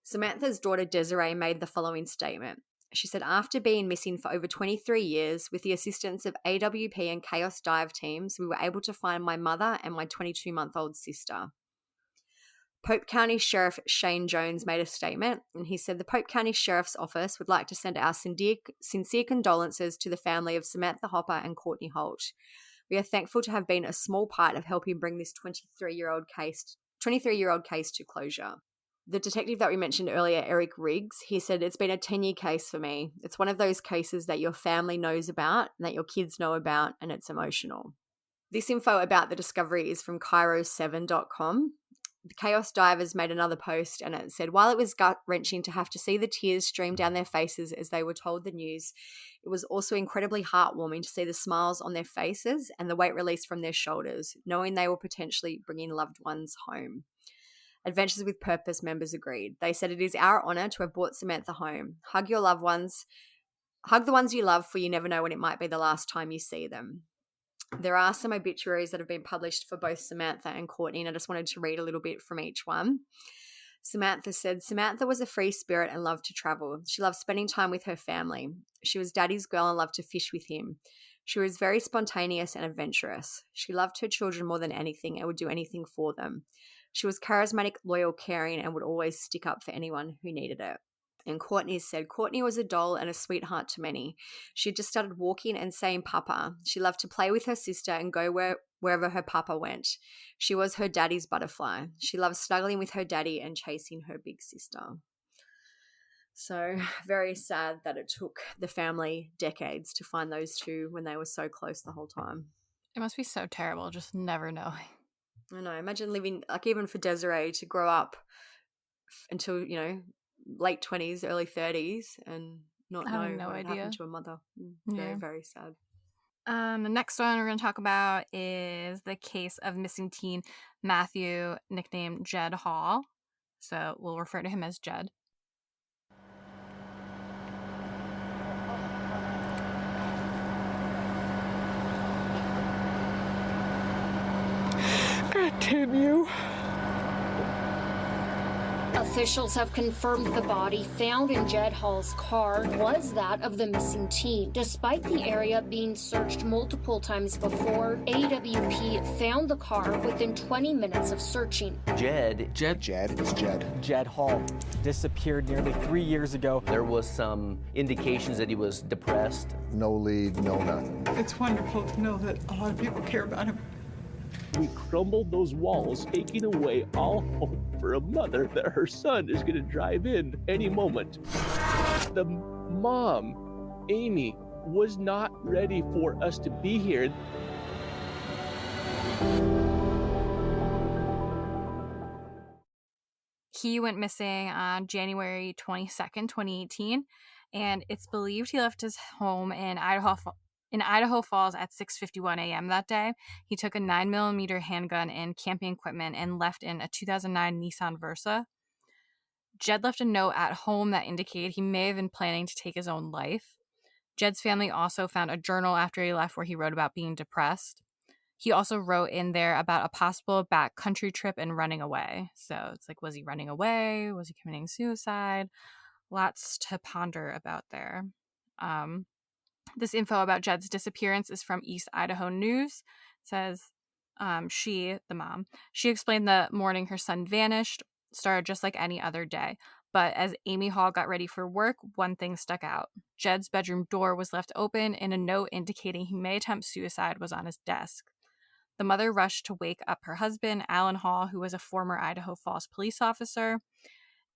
Samantha's daughter Desiree made the following statement. She said, after being missing for over 23 years, with the assistance of AWP and Chaos Dive teams, we were able to find my mother and my 22-month-old sister. Pope County Sheriff Shane Jones made a statement, and he said the Pope County Sheriff's Office would like to send our sincere condolences to the family of Samantha Hopper and Courtney Holt. We are thankful to have been a small part of helping bring this 23-year-old case to closure. The detective that we mentioned earlier, Eric Riggs, he said, it's been a 10-year case for me. It's one of those cases that your family knows about and that your kids know about, and it's emotional. This info about the discovery is from Cairo7.com. The Chaos Divers made another post, and it said, while it was gut-wrenching to have to see the tears stream down their faces as they were told the news, it was also incredibly heartwarming to see the smiles on their faces and the weight released from their shoulders, knowing they were potentially bringing loved ones home. Adventures with Purpose members agreed. They said, it is our honor to have brought Samantha home. Hug your loved ones. Hug the ones you love, for you never know when it might be the last time you see them. There are some obituaries that have been published for both Samantha and Courtney, and I just wanted to read a little bit from each one. Samantha said, Samantha was a free spirit and loved to travel. She loved spending time with her family. She was Daddy's girl and loved to fish with him. She was very spontaneous and adventurous. She loved her children more than anything and would do anything for them. She was charismatic, loyal, caring, and would always stick up for anyone who needed it. And Courtney said, Courtney was a doll and a sweetheart to many. She had just started walking and saying papa. She loved to play with her sister and go wherever her papa went. She was her daddy's butterfly. She loved snuggling with her daddy and chasing her big sister. So very sad that it took the family decades to find those two when they were so close the whole time. It must be so terrible just never knowing. I know. Imagine living, like, even for Desiree to grow up until, late 20s, early 30s and not know what happened to a mother. Very, very sad. The next one we're going to talk about is the case of missing teen Matthew, nicknamed Jed Hall. So we'll refer to him as Jed. God damn you. Officials have confirmed the body found in Jed Hall's car was that of the missing teen. Despite the area being searched multiple times before, AWP found the car within 20 minutes of searching. Jed Hall disappeared nearly 3 years ago. There was some indications that he was depressed. No lead, no nothing. It's wonderful to know that a lot of people care about him. We crumbled those walls, taking away all hope for a mother that her son is going to drive in any moment. The mom, Amy, was not ready for us to be here. He went missing on January 22nd, 2018, and it's believed he left his home in Idaho Falls at 6:51 a.m. that day. He took a 9mm handgun and camping equipment and left in a 2009 Nissan Versa. Jed left a note at home that indicated he may have been planning to take his own life. Jed's family also found a journal after he left where he wrote about being depressed. He also wrote in there about a possible backcountry trip and running away. So it's like, was he running away? Was he committing suicide? Lots to ponder about there. This info about Jed's disappearance is from East Idaho News. It says, the mom, she explained the morning her son vanished started just like any other day. But as Amy Hall got ready for work, one thing stuck out. Jed's bedroom door was left open and a note indicating he may attempt suicide was on his desk. The mother rushed to wake up her husband, Alan Hall, who was a former Idaho Falls police officer.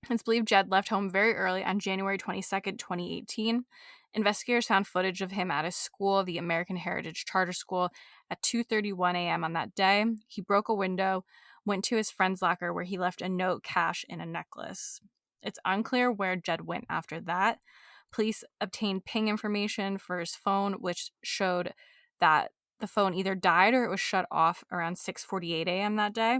It's believed Jed left home very early on January 22nd, 2018. Investigators found footage of him at his school, the American Heritage Charter School, at 2:31 a.m. on that day. He broke a window, went to his friend's locker where he left a note, cash, and a necklace. It's unclear where Jed went after that. Police obtained ping information for his phone, which showed that the phone either died or it was shut off around 6:48 a.m. that day.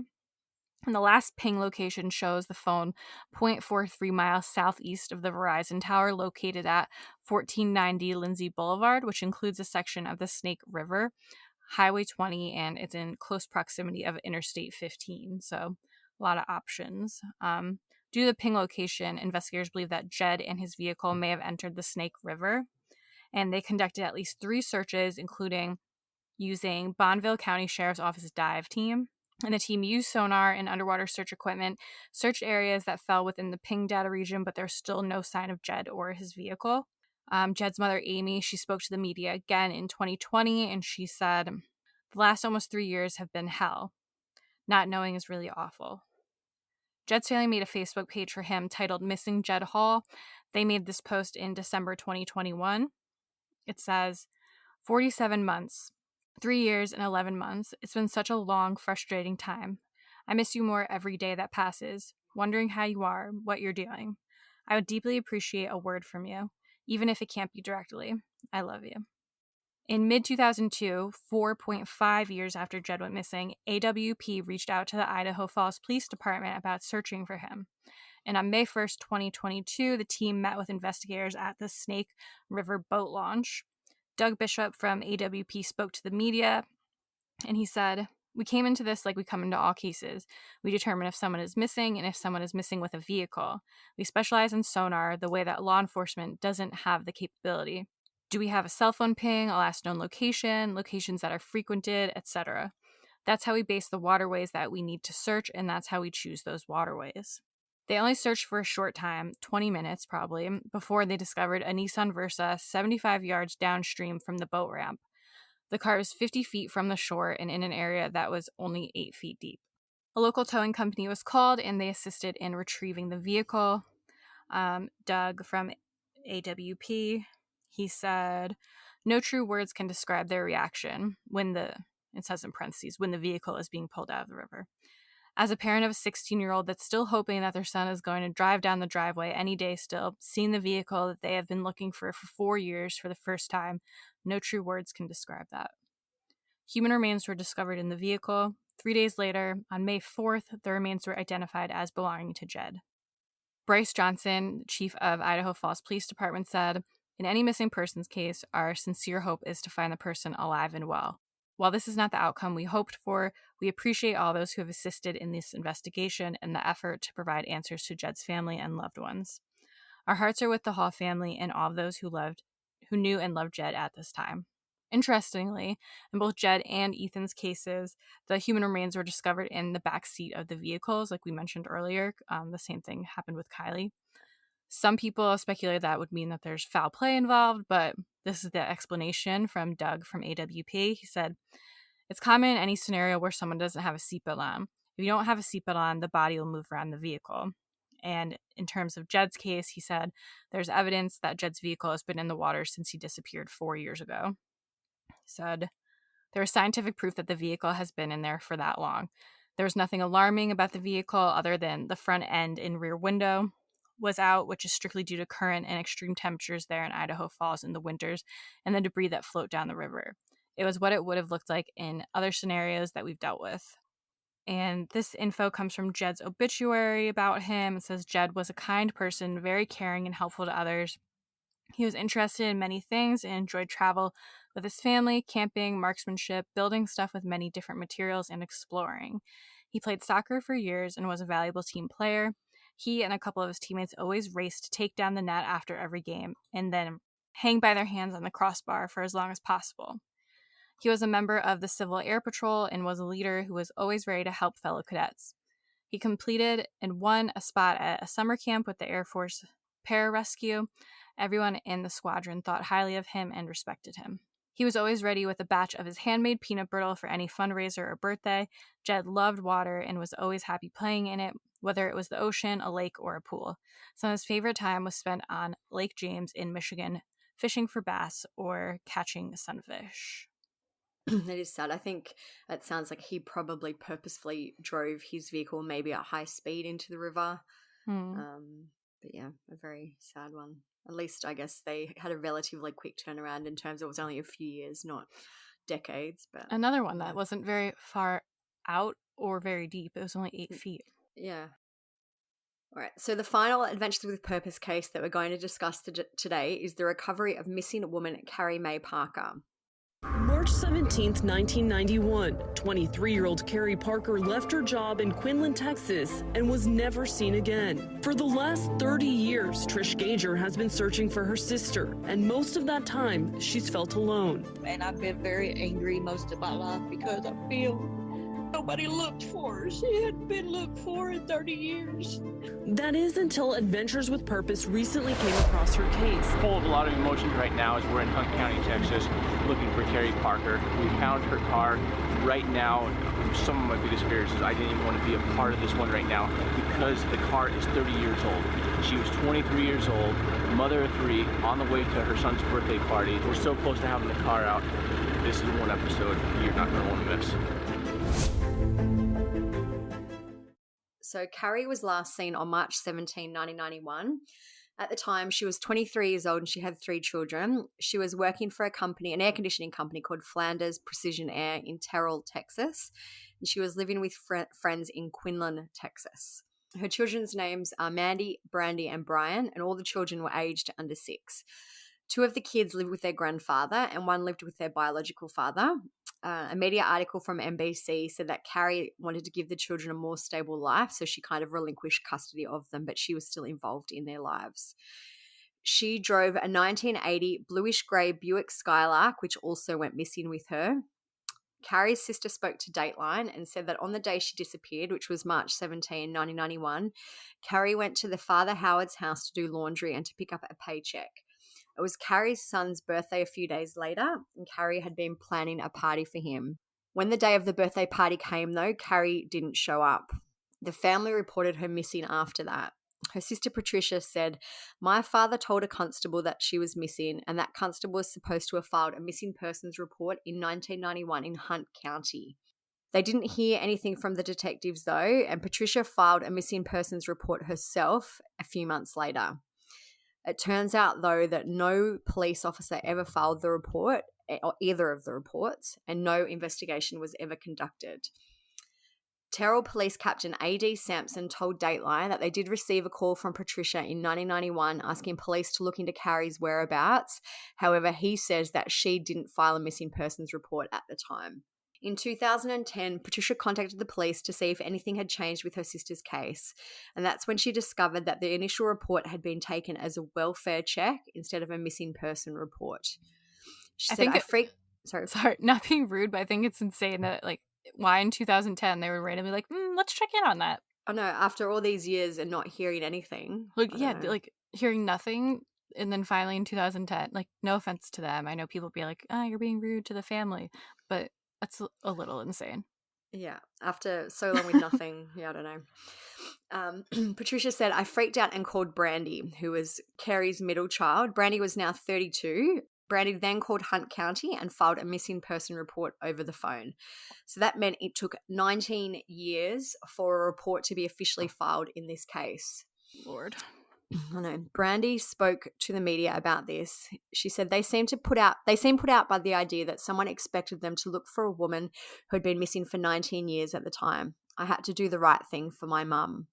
And the last ping location shows the phone 0.43 miles southeast of the Verizon Tower located at 1490 Lindsay Boulevard, which includes a section of the Snake River, Highway 20, and it's in close proximity of Interstate 15. So a lot of options. Due to the ping location, investigators believe that Jed and his vehicle may have entered the Snake River, and they conducted at least 3 searches, including using Bonneville County Sheriff's Office dive team. And the team used sonar and underwater search equipment, searched areas that fell within the ping data region, but there's still no sign of Jed or his vehicle. Jed's mother, Amy, she spoke to the media again in 2020, and she said, "The last almost 3 years have been hell. Not knowing is really awful." Jed's family made a Facebook page for him titled Missing Jed Hall. They made this post in December 2021. It says, 47 months. 3 years and 11 months. It's been such a long, frustrating time. I miss you more every day that passes, wondering how you are, what you're doing. I would deeply appreciate a word from you, even if it can't be directly. I love you. In mid-2002, 4.5 years after Jed went missing, AWP reached out to the Idaho Falls Police Department about searching for him. And on May 1st, 2022, the team met with investigators at the Snake River boat launch. Doug Bishop from AWP spoke to the media, and he said, "We came into this like we come into all cases. We determine if someone is missing and if someone is missing with a vehicle. We specialize in sonar the way that law enforcement doesn't have the capability. Do we have a cell phone ping, a last known location, locations that are frequented, etc. That's how we base the waterways that we need to search, and that's how we choose those waterways." They only searched for a short time, 20 minutes probably, before they discovered a Nissan Versa 75 yards downstream from the boat ramp. The car was 50 feet from the shore and in an area that was only 8 feet deep. A local towing company was called and they assisted in retrieving the vehicle. Doug from AWP, he said, no true words can describe their reaction it says in parentheses, when the vehicle is being pulled out of the river. As a parent of a 16-year-old that's still hoping that their son is going to drive down the driveway any day still, seeing the vehicle that they have been looking for 4 years for the first time, no true words can describe that. Human remains were discovered in the vehicle. 3 days later, on May 4th, the remains were identified as belonging to Jed. Bryce Johnson, chief of Idaho Falls Police Department, said, in any missing persons case, our sincere hope is to find the person alive and well. While this is not the outcome we hoped for, we appreciate all those who have assisted in this investigation and the effort to provide answers to Jed's family and loved ones. Our hearts are with the Hall family and all of those who knew and loved Jed at this time. Interestingly, in both Jed and Ethan's cases, the human remains were discovered in the back seat of the vehicles, like we mentioned earlier. The same thing happened with Kiely. Some people speculate that would mean that there's foul play involved, but this is the explanation from Doug from AWP. He said, it's common in any scenario where someone doesn't have a seatbelt on. If you don't have a seatbelt on, the body will move around the vehicle. And in terms of Jed's case, he said, there's evidence that Jed's vehicle has been in the water since he disappeared 4 years ago. He said, there is scientific proof that the vehicle has been in there for that long. There was nothing alarming about the vehicle other than the front end and rear window was out, which is strictly due to current and extreme temperatures there in Idaho Falls in the winters and the debris that float down the river. It was what it would have looked like in other scenarios that we've dealt with. And this info comes from Jed's obituary about him. It says Jed was a kind person, very caring and helpful to others. He was interested in many things and enjoyed travel with his family, camping, marksmanship, building stuff with many different materials, and exploring. He played soccer for years and was a valuable team player. He and a couple of his teammates always raced to take down the net after every game and then hang by their hands on the crossbar for as long as possible. He was a member of the Civil Air Patrol and was a leader who was always ready to help fellow cadets. He completed and won a spot at a summer camp with the Air Force Pararescue. Everyone in the squadron thought highly of him and respected him. He was always ready with a batch of his handmade peanut brittle for any fundraiser or birthday. Jed loved water and was always happy playing in it, whether it was the ocean, a lake, or a pool. Some of his favorite time was spent on Lake James in Michigan, fishing for bass or catching sunfish. That is sad. I think it sounds like he probably purposefully drove his vehicle maybe at high speed into the river. But yeah, a very sad one. At least I guess they had a relatively quick turnaround in terms of it was only a few years, not decades. But another one that wasn't very far out or very deep. It was only 8 feet. Yeah. All right. So the final Adventures with Purpose case that we're going to discuss today is the recovery of missing woman Carrie Mae Parker. March 17th, 1991, 23-year-old Carrie Parker left her job in Quinlan, Texas, and was never seen again. For the last 30 years, Trish Gager has been searching for her sister, and most of that time, she's felt alone. And I've been very angry most of my life because I feel nobody looked for her. She hadn't been looked for in 30 years. That is until Adventures with Purpose recently came across her case. Full of a lot of emotions right now as we're in Hunt County, Texas, looking for Carrie Parker. We found her car right now. Some of my biggest fears is I didn't even want to be a part of this one right now because the car is 30 years old. She was 23 years old, mother of 3, on the way to her son's birthday party. We're so close to having the car out. This is one episode you're not going to want to miss. So Carrie was last seen on March 17, 1991. At the time, she was 23 years old and she had 3 children. She was working for an air conditioning company called Flanders Precision Air in Terrell, Texas. And she was living with friends in Quinlan, Texas. Her children's names are Mandy, Brandy, and Brian, and all the children were aged under 6. 2 of the kids lived with their grandfather and 1 lived with their biological father. A media article from NBC said that Carrie wanted to give the children a more stable life, so she kind of relinquished custody of them, but she was still involved in their lives. She drove a 1980 bluish-grey Buick Skylark, which also went missing with her. Carrie's sister spoke to Dateline and said that on the day she disappeared, which was March 17, 1991, Carrie went to the father Howard's house to do laundry and to pick up a paycheck. It was Carrie's son's birthday a few days later, and Carrie had been planning a party for him. When the day of the birthday party came, though, Carrie didn't show up. The family reported her missing after that. Her sister Patricia said, "My father told a constable that she was missing, and that constable was supposed to have filed a missing persons report in 1991 in Hunt County. They didn't hear anything from the detectives, though, and Patricia filed a missing persons report herself a few months later. It turns out, though, that no police officer ever filed the report, or either of the reports, and no investigation was ever conducted. Terrell Police Captain A.D. Sampson told Dateline that they did receive a call from Patricia in 1991 asking police to look into Carrie's whereabouts. However, he says that she didn't file a missing persons report at the time. In 2010, Patricia contacted the police to see if anything had changed with her sister's case, and that's when she discovered that the initial report had been taken as a welfare check instead of a missing person report. She said, Sorry, not being rude, but I think it's insane that, like, why in 2010 they were randomly like, let's check in on that. I know, after all these years and not hearing anything. Like, yeah, like, hearing nothing, and then finally in 2010, like, no offense to them. I know people be like, oh, you're being rude to the family, but that's a little insane. Yeah, after so long with nothing. Yeah, I don't know. Patricia said, "I freaked out and called Brandy, who was Carrie's middle child. Brandy was now 32. Brandy then called Hunt County and filed a missing person report over the phone. So that meant it took 19 years for a report to be officially filed in this case." Lord. I know. Brandy spoke to the media about this. She said they seemed put out by the idea that someone expected them to look for a woman who had been missing for 19 years at the time. I had to do the right thing for my mum.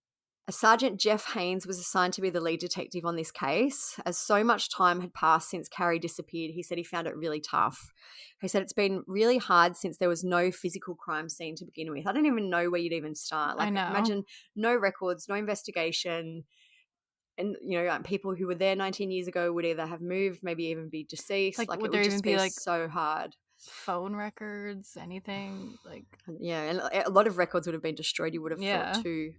A Sergeant Jeff Haynes was assigned to be the lead detective on this case. As so much time had passed since Carrie disappeared, he said he found it really tough. He said it's been really hard since there was no physical crime scene to begin with. I don't even know where you'd even start. Like, I know. Imagine no records, no investigation. And, you know, people who were there 19 years ago would either have moved, maybe even be deceased. Like, Like would it there would even just be, be like, so hard. Phone records, anything? Like, yeah, and a lot of records would have been destroyed, you would have Yeah. thought too.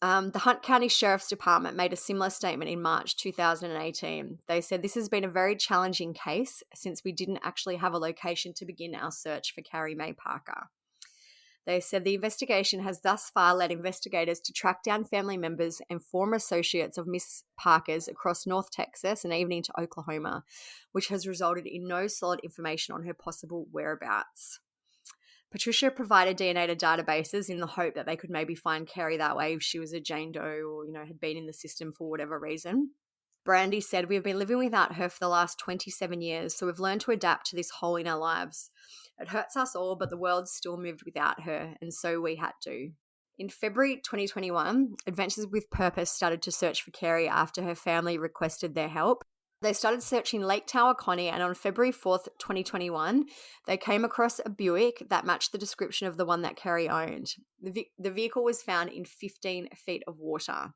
The Hunt County Sheriff's Department made a similar statement in March 2018. They said, "This has been a very challenging case since we didn't actually have a location to begin our search for Carrie Mae Parker." They said the investigation has thus far led investigators to track down family members and former associates of Miss Parker's across North Texas and even into Oklahoma, which has resulted in no solid information on her possible whereabouts. Patricia provided DNA to databases in the hope that they could maybe find Carrie that way if she was a Jane Doe or, you know, had been in the system for whatever reason. Brandy said, "We have been living without her for the last 27 years, so we've learned to adapt to this hole in our lives. It hurts us all, but the world still moved without her, and so we had to." In February 2021, Adventures with Purpose started to search for Carrie after her family requested their help. They started searching Lake Tawakoni, and on February 4th, 2021, they came across a Buick that matched the description of the one that Carrie owned. The vehicle was found in 15 feet of water.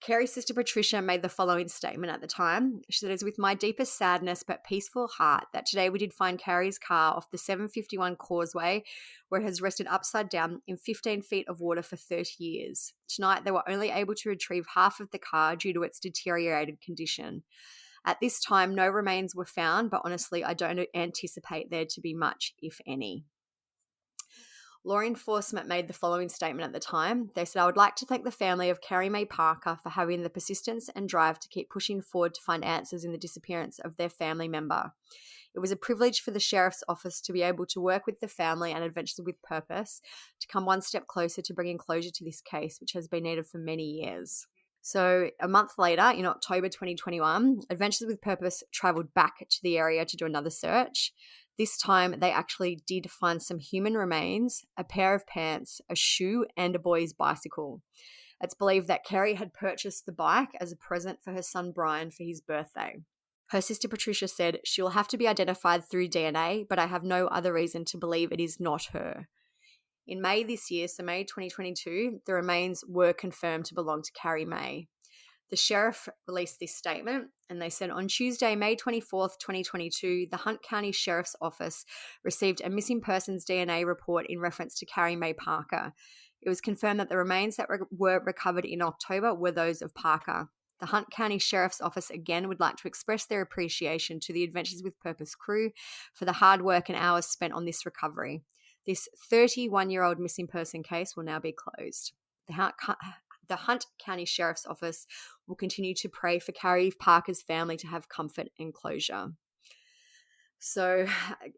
Carrie's sister Patricia made the following statement at the time. She said, "It is with my deepest sadness but peaceful heart that today we did find Carrie's car off the 751 Causeway, where it has rested upside down in 15 feet of water for 30 years. Tonight they were only able to retrieve half of the car due to its deteriorated condition. At this time, no remains were found, but honestly, I don't anticipate there to be much, if any." Law enforcement made the following statement at the time. They said, "I would like to thank the family of Carrie Mae Parker for having the persistence and drive to keep pushing forward to find answers in the disappearance of their family member. It was a privilege for the Sheriff's Office to be able to work with the family and Adventures with Purpose to come one step closer to bringing closure to this case, which has been needed for many years." So a month later, in October 2021, Adventures with Purpose travelled back to the area to do another search. This time, they actually did find some human remains, a pair of pants, a shoe, and a boy's bicycle. It's believed that Carrie had purchased the bike as a present for her son Brian for his birthday. Her sister Patricia said, "She will have to be identified through DNA, but I have no other reason to believe it is not her." In May this year, so May 2022, the remains were confirmed to belong to Carrie Mae. the sheriff released this statement, and they said on Tuesday, May 24th, 2022, the Hunt County Sheriff's Office received a missing persons DNA report in reference to Carrie Mae Parker. It was confirmed that the remains that were recovered in October were those of Parker. The Hunt County Sheriff's Office again would like to express their appreciation to the Adventures with Purpose crew for the hard work and hours spent on this recovery. This 31-year-old missing person case will now be closed. The Hunt County Sheriff's Office will continue to pray for Carrie Parker's family to have comfort and closure. So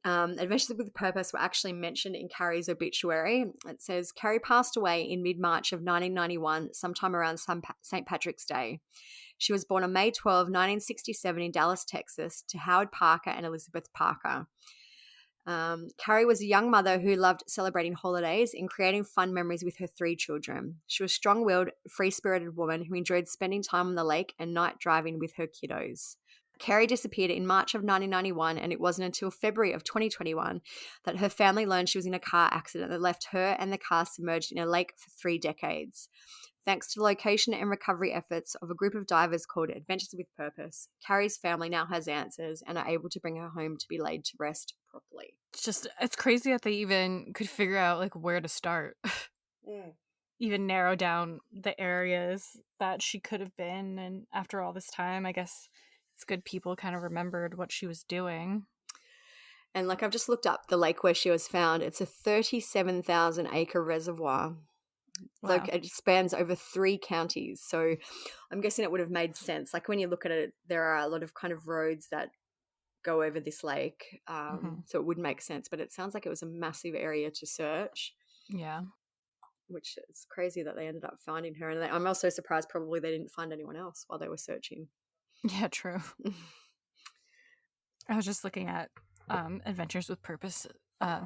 Adventures with Purpose were actually mentioned in Carrie's obituary. It says, Carrie passed away in mid-March of 1991, sometime around St. Patrick's Day. She was born on May 12, 1967 in Dallas, Texas, to Howard Parker and Elizabeth Parker. Carrie was a young mother who loved celebrating holidays and creating fun memories with her 3 children. She was a strong-willed, free-spirited woman who enjoyed spending time on the lake and night driving with her kiddos. Carrie disappeared in March of 1991, and it wasn't until February of 2021 that her family learned she was in a car accident that left her and the car submerged in a lake for 3 decades. Thanks to the location and recovery efforts of a group of divers called Adventures with Purpose, Carrie's family now has answers and are able to bring her home to be laid to rest properly. It's crazy that they even could figure out like where to start. Even narrow down the areas that she could have been, and after all this time, I guess it's good people kind of remembered what she was doing. And like I've just looked up the lake where she was found. It's a 37,000 acre reservoir. Wow. Like it spans over 3 counties. So I'm guessing it would have made sense. Like when you look at it, there are a lot of kind of roads that go over this lake. So it would make sense. But it sounds like it was a massive area to search. Yeah. Which is crazy that they ended up finding her. And I'm also surprised probably they didn't find anyone else while they were searching. Yeah, true. I was just looking at Adventures with Purpose,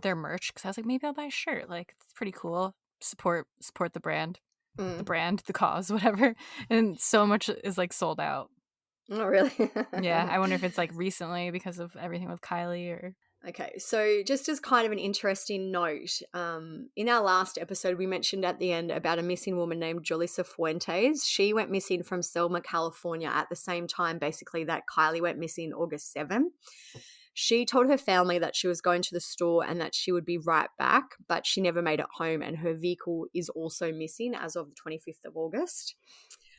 their merch, because I was like, maybe I'll buy a shirt. Like, it's pretty cool. Support the brand, the cause, whatever. And so much is like sold out. Oh, really? Yeah, I wonder if it's like recently because of everything with Kiely or... Okay, so just as kind of an interesting note, in our last episode, we mentioned at the end about a missing woman named Julissa Fuentes. She went missing from Selma, California at the same time, basically, that Kiely went missing August 7. She told her family that she was going to the store and that she would be right back, but she never made it home, and her vehicle is also missing as of the 25th of August.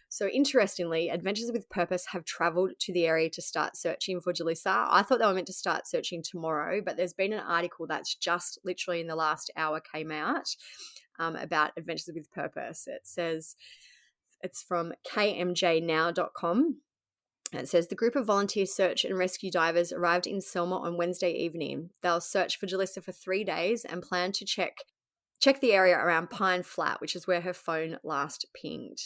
So interestingly, Adventures with Purpose have traveled to the area to start searching for Julissa. I thought they were meant to start searching tomorrow, but there's been an article that's just literally in the last hour came out about Adventures with Purpose. It says, it's from kmjnow.com. It says, the group of volunteer search and rescue divers arrived in Selma on Wednesday evening. They'll search for Julissa for 3 days and plan to check the area around Pine Flat, which is where her phone last pinged.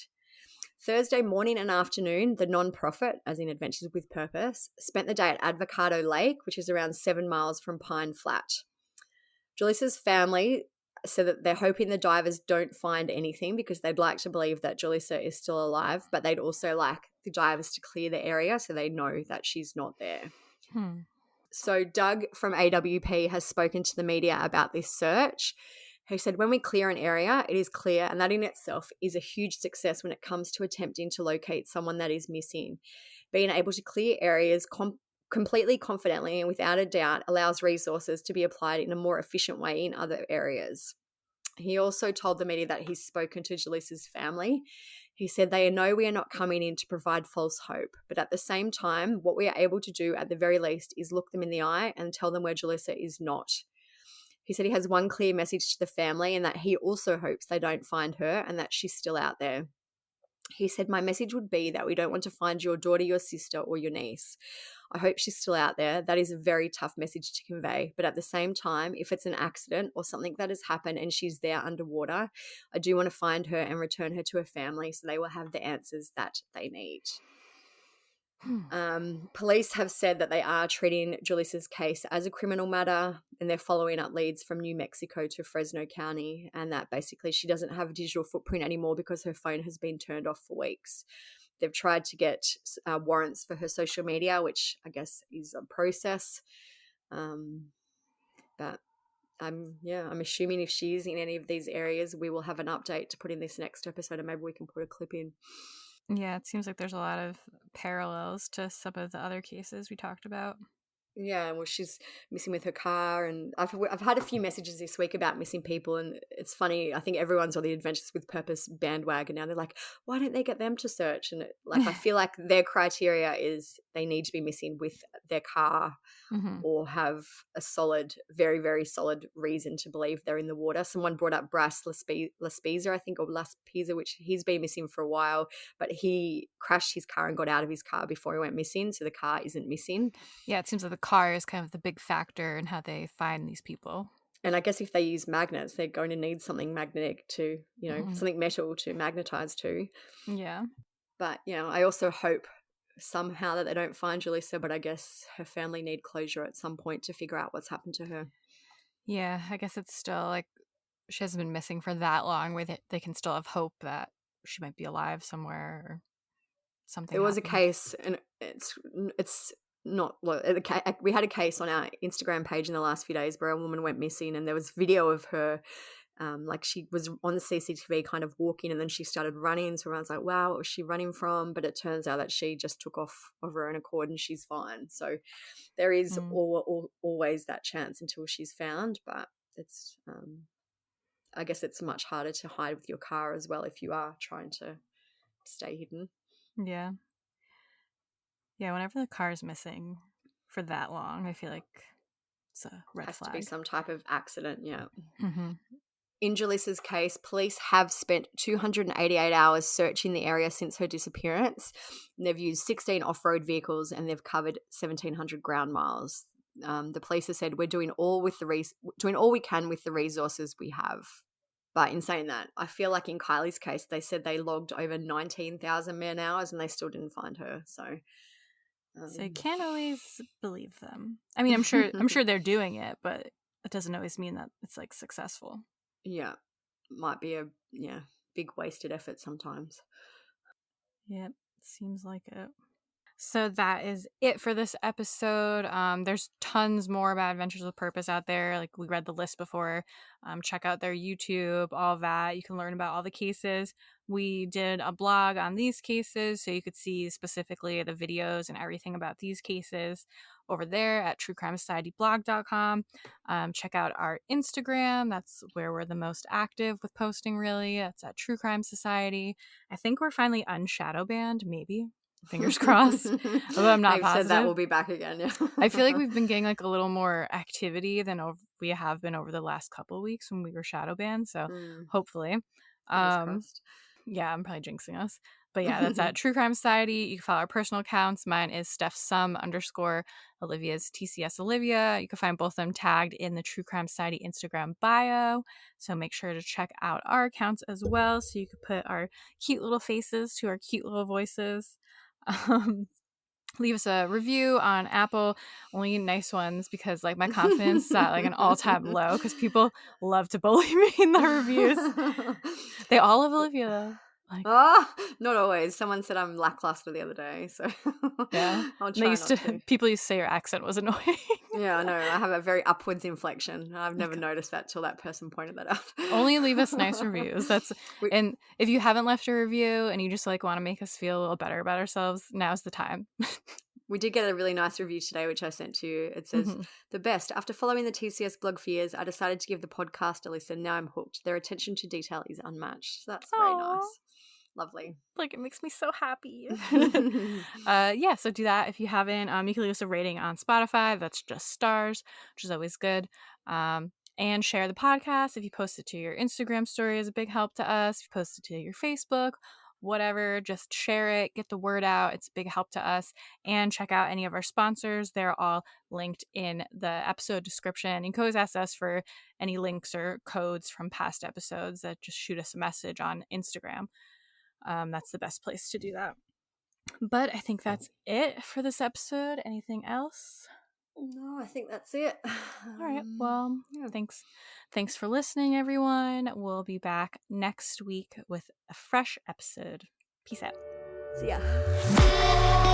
Thursday morning and afternoon, the non-profit, as in Adventures with Purpose, spent the day at Avocado Lake, which is around 7 miles from Pine Flat. Julissa's family said that they're hoping the divers don't find anything because they'd like to believe that Julissa is still alive, but they'd also like the divers to clear the area so they know that she's not there. So Doug from AWP has spoken to the media about this search. He said, when we clear an area, it is clear, and that in itself is a huge success when it comes to attempting to locate someone that is missing. Being able to clear areas completely confidently and without a doubt allows resources to be applied in a more efficient way in other areas. He also told the media that he's spoken to Julissa's family. He said they know we are not coming in to provide false hope, but at the same time, what we are able to do at the very least is look them in the eye and tell them where Julissa is not. He said he has one clear message to the family and that he also hopes they don't find her and that she's still out there. He said, my message would be that we don't want to find your daughter, your sister, or your niece. I hope she's still out there. That is a very tough message to convey. But at the same time, if it's an accident or something that has happened and she's there underwater, I do want to find her and return her to her family so they will have the answers that they need. Police have said that they are treating Julissa's case as a criminal matter and they're following up leads from New Mexico to Fresno County, and that basically she doesn't have a digital footprint anymore because her phone has been turned off for weeks. They've tried to get warrants for her social media, which I guess is a process. But I'm assuming if she is in any of these areas, we will have an update to put in this next episode and maybe we can put a clip in. Yeah, it seems like there's a lot of parallels to some of the other cases we talked about. Yeah, well, she's missing with her car, and I've had a few messages this week about missing people, and it's funny. I think everyone's on the Adventures with Purpose bandwagon now. They're like, why don't they get them to search? And I feel like their criteria is they need to be missing with their car, or have a solid, very, very solid reason to believe they're in the water. Someone brought up Bryce Laspiza, I think, or Laspiza, which he's been missing for a while, but he crashed his car and got out of his car before he went missing, so the car isn't missing. Yeah, it seems like the car is kind of the big factor in how they find these people. And I guess if they use magnets, they're going to need something magnetic to, something metal to magnetize to. Yeah. But, I also hope somehow that they don't find Julissa, but I guess her family need closure at some point to figure out what's happened to her. Yeah, I guess it's still like she hasn't been missing for that long. With it, they can still have hope that she might be alive somewhere or something. There was a case, and it's not. Well, we had a case on our Instagram page in the last few days where a woman went missing, and there was video of her. Like she was on the CCTV kind of walking, and then she started running. So everyone's like, wow, what was she running from? But it turns out that she just took off of her own accord and she's fine. So there is always that chance until she's found. But it's, I guess it's much harder to hide with your car as well if you are trying to stay hidden. Yeah. Yeah, whenever the car is missing for that long, I feel like it's a red flag. To be some type of accident, yeah. Mm-hmm. In Julissa's case, police have spent 288 hours searching the area since her disappearance. They've used 16 off-road vehicles and they've covered 1,700 ground miles. The police have said we're doing all we can with the resources we have. But in saying that, I feel like in Kiely's case, they said they logged over 19,000 man hours and they still didn't find her. So you can't always believe them. I mean, I'm sure they're doing it, but it doesn't always mean that it's like successful. Yeah, might be a big wasted effort sometimes. Yep, seems like it. So that is it for this episode. There's tons more about Adventures with Purpose out there. Like we read the list before. Check out their YouTube, all that. You can learn about all the cases. We did a blog on these cases, so you could see specifically the videos and everything about these cases over there at truecrimesocietyblog.com. Check out our Instagram. That's where we're the most active with posting, really. That's at True Crime Society. I think we're finally unshadow banned, maybe. Fingers crossed. Although I'm not positive. Said that will be back again. Yeah. I feel like we've been getting like a little more activity than we have been over the last couple of weeks when we were shadow banned. So hopefully. Yeah, I'm probably jinxing us. But yeah, that's at True Crime Society. You can follow our personal accounts. Mine is StephSum_. Olivia's TCS Olivia. You can find both of them tagged in the True Crime Society Instagram bio. So make sure to check out our accounts as well so you can put our cute little faces to our cute little voices. Leave us a review on Apple, only nice ones, because like my confidence is at like an all-time low because people love to bully me in the reviews. They all love Olivia though. Like, not always. Someone said I'm lackluster the other day, so yeah. I'll try not to. People used to say your accent was annoying. Yeah, I know. I have a very upwards inflection. I've never noticed that till that person pointed that out. Only leave us nice reviews. And if you haven't left a review and you just like want to make us feel a little better about ourselves, now's the time. We did get a really nice review today, which I sent to you. It says, the best. After following the TCS blog for years, I decided to give the podcast a listen. Now I'm hooked. Their attention to detail is unmatched. So that's very nice. Lovely. Like, it makes me so happy. So do that if you haven't. You can leave us a rating on Spotify. That's just stars, which is always good. And share the podcast. If you post it to your Instagram story, is a big help to us. If you post it to your Facebook, whatever, just share it, get the word out. It's a big help to us. And check out any of our sponsors. They're all linked in the episode description. You can always ask us for any links or codes from past episodes. That just shoot us a message on Instagram. That's the best place to do that. But I think that's it for this episode. Anything else? No, I think that's it. All right. Well, thanks for listening, everyone. We'll be back next week with a fresh episode. Peace out. See ya.